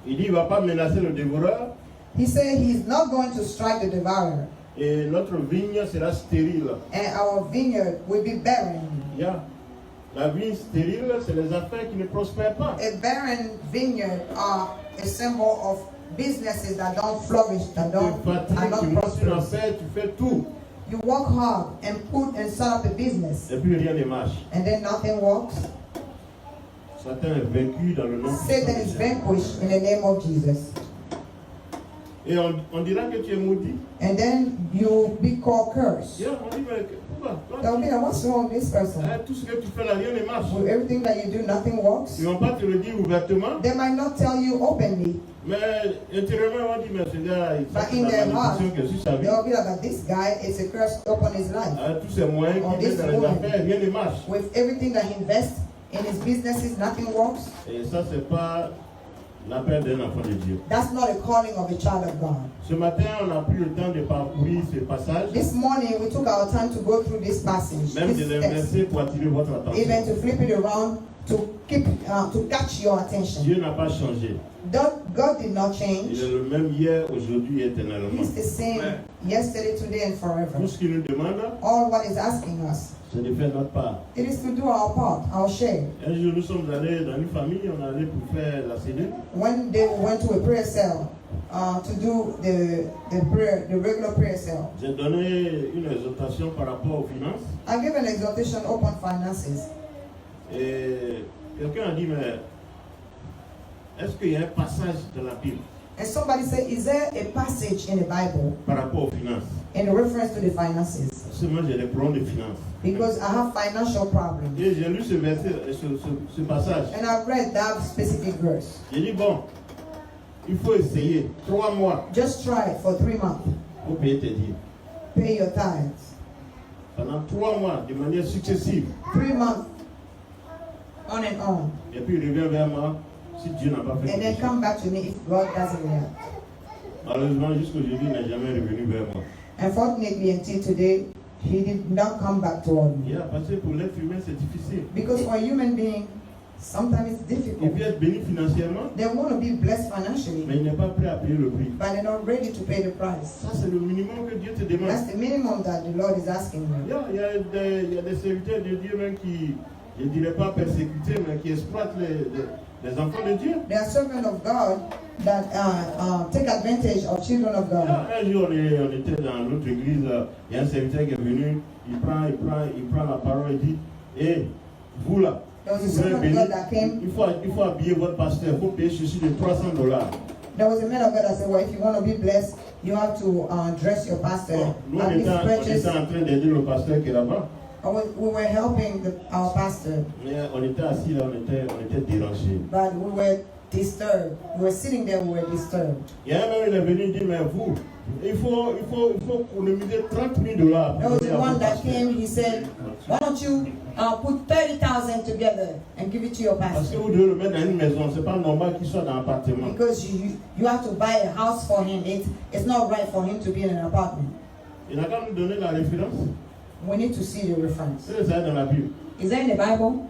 S2: Il dit, il ne va pas menacer le dévoreur
S1: He said he's not going to strike the devourer,
S2: et notre vigne sera stérile.
S1: and our vineyard will be barren.
S2: Yeah. La vigne stérile, c'est les affaires qui ne prospèrent pas.
S1: A barren vineyard are a symbol of businesses that don't flourish, that
S2: Tu
S1: are
S2: fatigues, tu
S1: not
S2: montes une
S1: prosperous.
S2: affaire, tu fais tout.
S1: You work hard and start up a business,
S2: Et puis rien ne marche.
S1: and then nothing works.
S2: Satan est vaincu dans le nom de
S1: Satan is vanquished in the name of Jesus.
S2: Et on dira que tu es maudit.
S1: And then you'll be called cursed.
S2: Yeah, on dit, mais pourquoi?
S1: They'll be like, what's wrong with this person?
S2: Tout ce que tu fais là, rien ne marche.
S1: With everything that you do, nothing works.
S2: Ils ne vont pas te le dire ouvertement.
S1: They might not tell you openly.
S2: Mais intérieurement, on dit, mais ce gars, il
S1: But in their heart,
S2: que sur sa vie.
S1: they'll be like, this guy is a curse upon his life.
S2: Tous ces moyens qu'il met dans les affaires, rien ne marche.
S1: With everything that he invests in his businesses, nothing works.
S2: Et ça, c'est pas l'appel d'un enfant de Dieu.
S1: That's not a calling of a child of God.
S2: Ce matin, on a pris le temps de parcourir ce passage.
S1: This morning, we took our time to go through this passage,
S2: Même de
S1: this
S2: l'inverser
S1: text,
S2: pour attirer votre attention.
S1: even to flip it around to catch your attention.
S2: Dieu n'a pas changé.
S1: God did not
S2: Il
S1: change.
S2: est le même hier, aujourd'hui et éternellement.
S1: He's the same yesterday, today, and forever.
S2: Tout ce qu'il nous demande,
S1: All what is asking us,
S2: c'est de faire notre part.
S1: it is to do our part, our share.
S2: Un jour, nous sommes allés dans une famille, on est allé pour faire la cellule.
S1: One day we went to a prayer cell to do the regular prayer cell.
S2: J'ai donné une exhortation par rapport aux finances.
S1: I gave an exhortation upon finances.
S2: Et quelqu'un a dit, mais est-ce qu'il y a un passage dans la Bible
S1: And somebody said, is there a passage in the Bible
S2: par rapport aux finances?
S1: in reference to the finances?
S2: Parce que moi, j'ai des problèmes de finances.
S1: Because I have financial problems.
S2: Et j'ai lu ce verset, ce passage.
S1: And I read that specific verse.
S2: J'ai dit, bon, il faut essayer 3 mois
S1: Just try it for 3 months.
S2: pour payer tes dîmes.
S1: Pay your tithes.
S2: Pendant 3 mois, de manière successive.
S1: 3 months. On and on.
S2: Et puis il revient vers moi si Dieu n'a pas fait
S1: And then
S2: quelque chose.
S1: come back to me if God doesn't react.
S2: Malheureusement, jusqu'aujourd'hui, il n'est jamais revenu vers moi.
S1: Unfortunately, until today, he did not come back toward me.
S2: Parce que pour l'être humain, c'est difficile.
S1: Because for a human being, sometimes it's
S2: Il
S1: difficult.
S2: peut être béni financièrement,
S1: They want to be blessed
S2: mais
S1: financially,
S2: il n'est pas prêt à payer le prix.
S1: but they're not ready to pay the price.
S2: Ça, c'est le minimum que Dieu te demande.
S1: That's the minimum that the Lord is asking me.
S2: Il y a des serviteurs de Dieu même qui, je ne dirais pas persécutés, mais qui exploitent les enfants de Dieu.
S1: There are servants of God that take advantage of children of God.
S2: Un jour, on était dans notre église, il y a un serviteur qui est venu, il prend la parole et dit, hé, vous là,
S1: There was a
S2: vous
S1: servant
S2: voulez
S1: of
S2: bénir,
S1: God that came.
S2: il faut habiller votre pasteur, il faut payer ceci de $300.
S1: There was a man of God that said, well, if you want to be blessed, you have to dress your pastor.
S2: Nous, on
S1: At least
S2: était
S1: purchase.
S2: en train d'aider le pasteur qui est là-bas.
S1: We were helping our pastor,
S2: Mais on était assis là, on était dérangés.
S1: but we were disturbed. We were sitting there, we were disturbed.
S2: Il y a un homme, il est venu dire, mais vous, il faut économiser $30,000.
S1: There was one that came, he said, why don't you put 30,000 together and give it to your
S2: Parce que
S1: pastor?
S2: vous devez le mettre dans une maison, c'est pas normal qu'il soit dans l'appartement.
S1: Because you have to buy a house for him. It's not right for him to be in an apartment.
S2: Il n'a qu'à nous donner la référence.
S1: We need to see the reference.
S2: C'est ça dans la Bible.
S1: Is that in the Bible?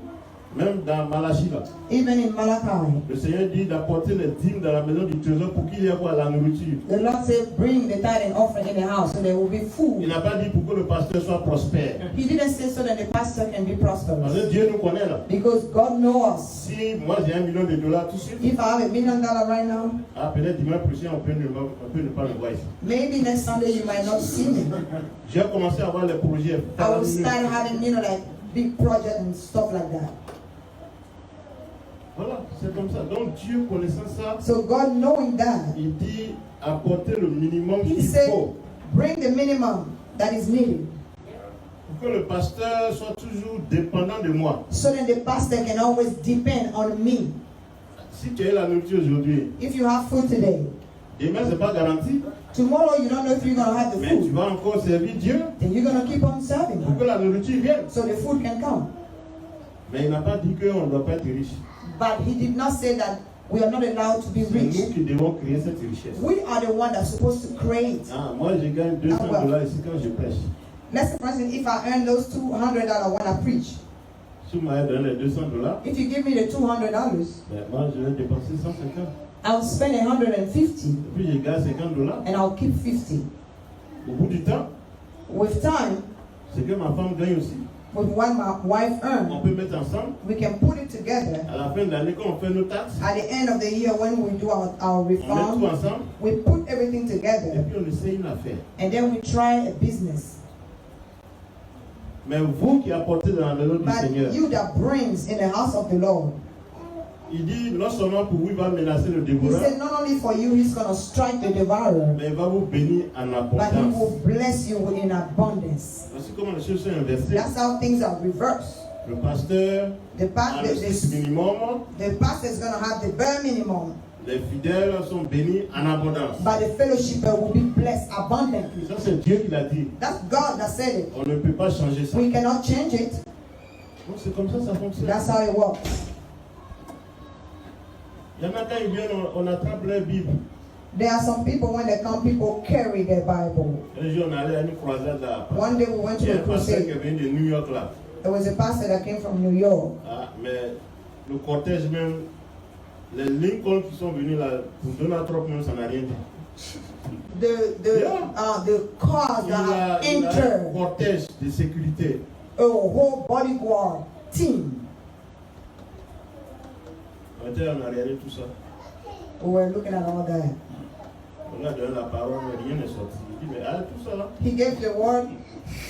S2: Même dans Malachie là.
S1: Even in Malachi,
S2: Le Seigneur dit d'apporter les dîmes dans la maison du trésor pour qu'il y ait quoi, la nourriture.
S1: the Lord said, bring the tithe and offering in the house so there will be
S2: Il
S1: food.
S2: n'a pas dit pour que le pasteur soit prospère.
S1: He didn't say so that the pastor can be
S2: Parce
S1: prosperous.
S2: que Dieu nous connaît là.
S1: Because God knows us.
S2: Si moi j'ai $1 million tout de suite,
S1: If I have $1 million right now,
S2: peut-être dimanche prochain on peut ne pas le voir ici.
S1: maybe next Sunday you might not see me.
S2: J'ai commencé à avoir les projets.
S1: I will start having, like big projects and stuff like that.
S2: Voilà, c'est comme ça. Donc Dieu connaissant ça,
S1: So God knowing that,
S2: il dit apporter le minimum
S1: He
S2: qu'il
S1: said,
S2: faut
S1: bring the minimum that is needed
S2: pour que le pasteur soit toujours dépendant de moi.
S1: so that the pastor can always depend on me.
S2: Si tu as la nourriture aujourd'hui,
S1: If you have food today,
S2: demain c'est pas garanti,
S1: tomorrow you don't know if you're going to have the
S2: mais tu
S1: food.
S2: vas encore servir Dieu
S1: Then you're going to keep on serving
S2: pour que
S1: Him
S2: la nourriture vienne.
S1: so the food can come.
S2: Mais il n'a pas dit qu'on ne doit pas être riche.
S1: But He did not say that we are not allowed to be
S2: C'est
S1: rich.
S2: nous qui devons créer cette richesse.
S1: We are the one that's supposed to create.
S2: Moi je gagne $200 ici quand je prêche.
S1: Let's say, for instance, if I earn those $200 when I preach,
S2: Si vous m'avez donné les $200,
S1: if you give me the $200,
S2: moi je vais dépenser 150.
S1: I'll spend 150
S2: Et puis je gagne $50.
S1: and I'll keep 50.
S2: Au bout du temps,
S1: With time,
S2: c'est que ma femme gagne aussi.
S1: with what my wife
S2: On
S1: earns,
S2: peut mettre ensemble.
S1: we can put it together.
S2: À la fin de l'année, quand on fait nos taxes,
S1: At the end of the year, when we do our
S2: on met tout
S1: reform,
S2: ensemble
S1: we put everything
S2: et
S1: together
S2: puis on essaye une affaire.
S1: and then we try a business.
S2: Mais vous qui apportez dans la maison du
S1: But
S2: Seigneur,
S1: you that brings in the house of the Lord,
S2: Il dit non seulement pour vous, il va menacer le
S1: He
S2: dévoreur,
S1: said, not only for you, he's going to strike the devourer,
S2: mais il va vous bénir en
S1: but he
S2: abondance.
S1: will bless you in abundance.
S2: Voici comment les choses sont inversées.
S1: That's how things are reversed.
S2: Le pasteur
S1: The,
S2: a le strict minimum,
S1: pastor is going to have the bare minimum,
S2: les fidèles sont bénis en abondance.
S1: but the fellowshipper will be blessed abundantly.
S2: Ça, c'est Dieu qui l'a dit.
S1: That's God that said it.
S2: On ne peut pas changer ça.
S1: We cannot change it.
S2: Donc, c'est comme ça fonctionne.
S1: That's how it works.
S2: Il y en a quand ils viennent, on attrape leur Bible.
S1: There are some people, when they come, people carry their Bible.
S2: Un jour, on allait à une croisade là.
S1: One day we went
S2: Il y a
S1: to
S2: un
S1: a
S2: pasteur qui
S1: crusade.
S2: vient de New York là.
S1: There was a pastor that came from New York.
S2: Ah, mais le cortège même, les Lincoln qui sont venus là, pour Donald Trump même, ça n'a rien dit.
S1: The cars
S2: Il
S1: that
S2: a
S1: have
S2: un
S1: entered
S2: cortège de sécurité.
S1: a whole bodyguard team.
S2: On était en arrière de tout ça.
S1: We were looking at all that.
S2: On a donné la parole, mais rien n'est sorti. Il dit, mais ah, tout ça là.
S1: He gave the word,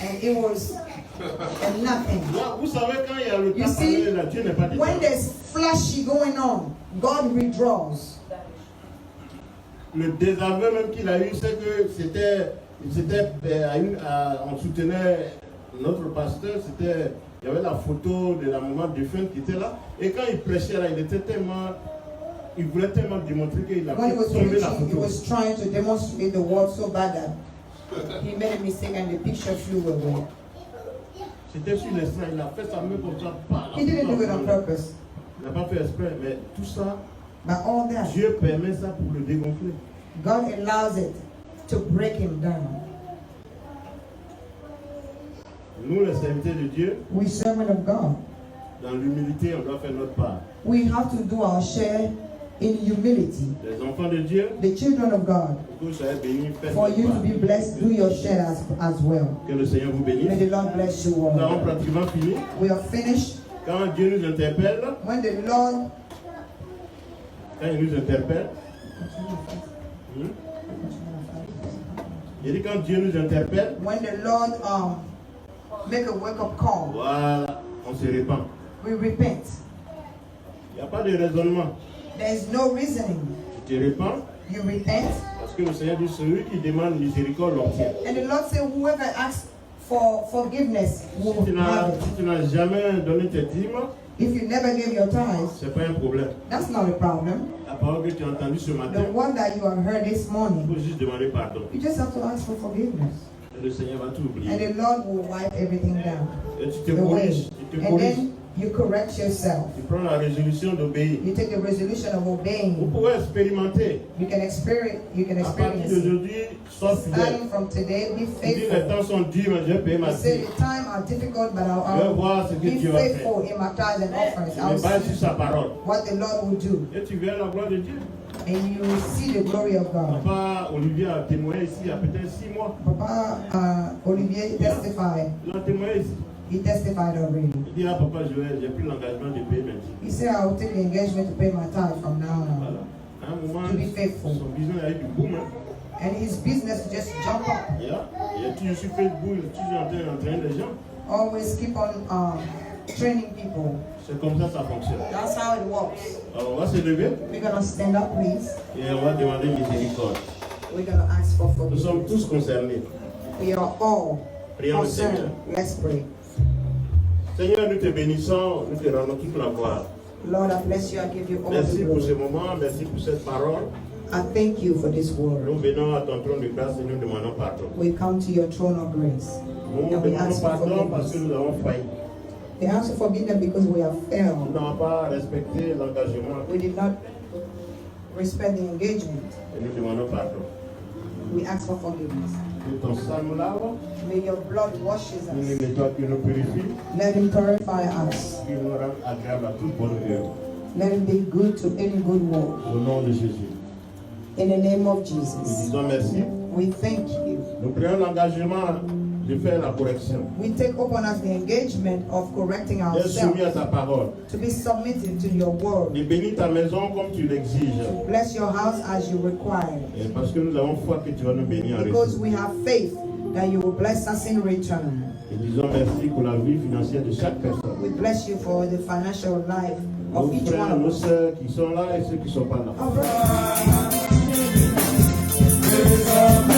S1: and it was nothing.
S2: Là, vous savez, quand il y a le
S1: You
S2: temps
S1: see,
S2: parlé, là, Dieu n'est pas dedans.
S1: when there's flashy going on, God withdraws.
S2: Le désaveu même qu'il a eu, c'est que on soutenait notre pasteur, il y avait la photo de la maman défunte qui était là, et quand il prêchait là, il voulait tellement démontrer qu'il a
S1: When he was
S2: fait tomber la
S1: preaching, he
S2: photo.
S1: was trying to demonstrate the word so bad that he made a mistake and the picture flew away.
S2: C'était sur l'instant, il a fait sa main comme ça.
S1: He didn't do it on purpose.
S2: Il n'a pas fait exprès, mais tout ça,
S1: But all that,
S2: Dieu permet ça pour le dégonfler.
S1: God allows it to break him down.
S2: Nous, les serviteurs de Dieu,
S1: We servants of God,
S2: dans l'humilité, on doit faire notre part.
S1: we have to do our share in humility.
S2: Les enfants de Dieu,
S1: The children of God,
S2: pour que vous soyez bénis, faites
S1: for
S2: votre
S1: you to
S2: part.
S1: be blessed, do your share as well.
S2: Que le Seigneur vous
S1: May
S2: bénisse.
S1: the Lord bless you
S2: Nous avons
S1: all.
S2: pratiquement fini.
S1: We are finished.
S2: Quand Dieu nous interpelle,
S1: When the Lord,
S2: quand il nous interpelle, il dit quand Dieu nous interpelle,
S1: when the Lord make a wake-up call,
S2: voilà, on se répand.
S1: we repent.
S2: Il n'y a pas de raisonnement.
S1: There is no reasoning.
S2: Tu te répands
S1: You repent,
S2: parce que le Seigneur dit celui qui demande miséricorde l'obtient.
S1: and the Lord said, whoever asks for forgiveness will
S2: Si
S1: have
S2: tu
S1: it.
S2: n'as jamais donné tes dîmes,
S1: If you never gave your tithes,
S2: ce n'est pas un problème.
S1: that's not a problem.
S2: La parole que tu as entendue ce matin,
S1: The one that you have heard this
S2: il
S1: morning,
S2: faut juste demander pardon.
S1: you just have to ask for forgiveness.
S2: Et le Seigneur va tout
S1: And
S2: oublier.
S1: the Lord will wipe everything down.
S2: Et tu te
S1: The way.
S2: corriges. Tu te
S1: And
S2: corriges.
S1: then you correct yourself.
S2: Tu prends la résolution d'obéir.
S1: You take the resolution of
S2: Vous
S1: obeying.
S2: pouvez expérimenter.
S1: You can experience
S2: À partir
S1: it.
S2: d'aujourd'hui, sois fidèle.
S1: Starting from today, be
S2: Tu dis les
S1: faithful.
S2: temps sont durs, mais je vais payer ma
S1: You say
S2: dîme.
S1: the time are difficult, but
S2: Je vais
S1: I'll
S2: voir ce que
S1: be
S2: Dieu va faire.
S1: faithful in my tithes and offerings.
S2: Je
S1: I'll
S2: me base
S1: see
S2: sur sa parole.
S1: what the Lord will do.
S2: Et tu verras la gloire de Dieu.
S1: And you will see the glory of God.
S2: Papa Olivier a témoigné ici il y a peut-être 6 mois.
S1: Papa Olivier testified.
S2: Il a témoigné ici.
S1: He testified already.
S2: Il dit, ah papa Joël, j'ai pris l'engagement de payer mes dîmes.
S1: He said, I will take the engagement to pay my tithe from now on.
S2: Voilà. À un moment,
S1: To be faithful.
S2: son business a eu du boom. Hein.
S1: And his business just jump up.
S2: Yeah. Il est toujours sur Facebook, il est toujours en train d'entraîner les gens.
S1: Always keep on training people.
S2: C'est comme ça fonctionne.
S1: That's how it works.
S2: Alors on va se lever
S1: We're going to stand up, please.
S2: et on va demander miséricorde.
S1: We're going to ask for
S2: Nous sommes
S1: forgiveness.
S2: tous concernés.
S1: We are all
S2: Prions le Seigneur.
S1: concerned. Let's pray.
S2: Seigneur, nous te bénissons, nous te rendons toute la gloire.
S1: Lord, I bless you. I give you all the
S2: Merci pour ce
S1: glory.
S2: moment, merci pour cette parole.
S1: I thank you for this
S2: Nous
S1: word.
S2: venons à ton trône de grâce et nous demandons pardon.
S1: We come to your throne of grace.
S2: Nous
S1: And we
S2: demandons
S1: ask for
S2: pardon parce que
S1: forgiveness.
S2: nous avons failli.
S1: We ask for forgiveness because we have
S2: Nous
S1: failed.
S2: n'avons pas respecté l'engagement
S1: We did not respect the engagement.
S2: et nous demandons pardon.
S1: We ask for forgiveness.
S2: Que ton sang nous lave,
S1: May your blood washes
S2: qu'il nous
S1: us.
S2: nettoie, qu'il nous purifie,
S1: Let him purify us.
S2: qu'il nous rende agréable à toute bonne œuvre.
S1: Let him be good to any good work.
S2: Au nom de Jésus.
S1: In the name of
S2: Nous
S1: Jesus,
S2: disons merci.
S1: we thank you.
S2: Nous prenons l'engagement de faire la correction.
S1: We take upon us the engagement of correcting
S2: D'être soumis à
S1: ourselves,
S2: ta parole.
S1: to be submitted to your word,
S2: De bénir ta maison comme tu l'exiges.
S1: to bless your house as you require.
S2: Et parce que nous avons foi que tu vas nous bénir en
S1: Because we
S2: réciproque.
S1: have faith that you will bless us in return.
S2: Et disons merci pour la vie financière de chaque personne.
S1: We bless you for the financial life
S2: Nos
S1: of each
S2: frères,
S1: one
S2: nos
S1: of us.
S2: sœurs qui sont là et ceux qui ne sont pas là.
S1: Our brothers.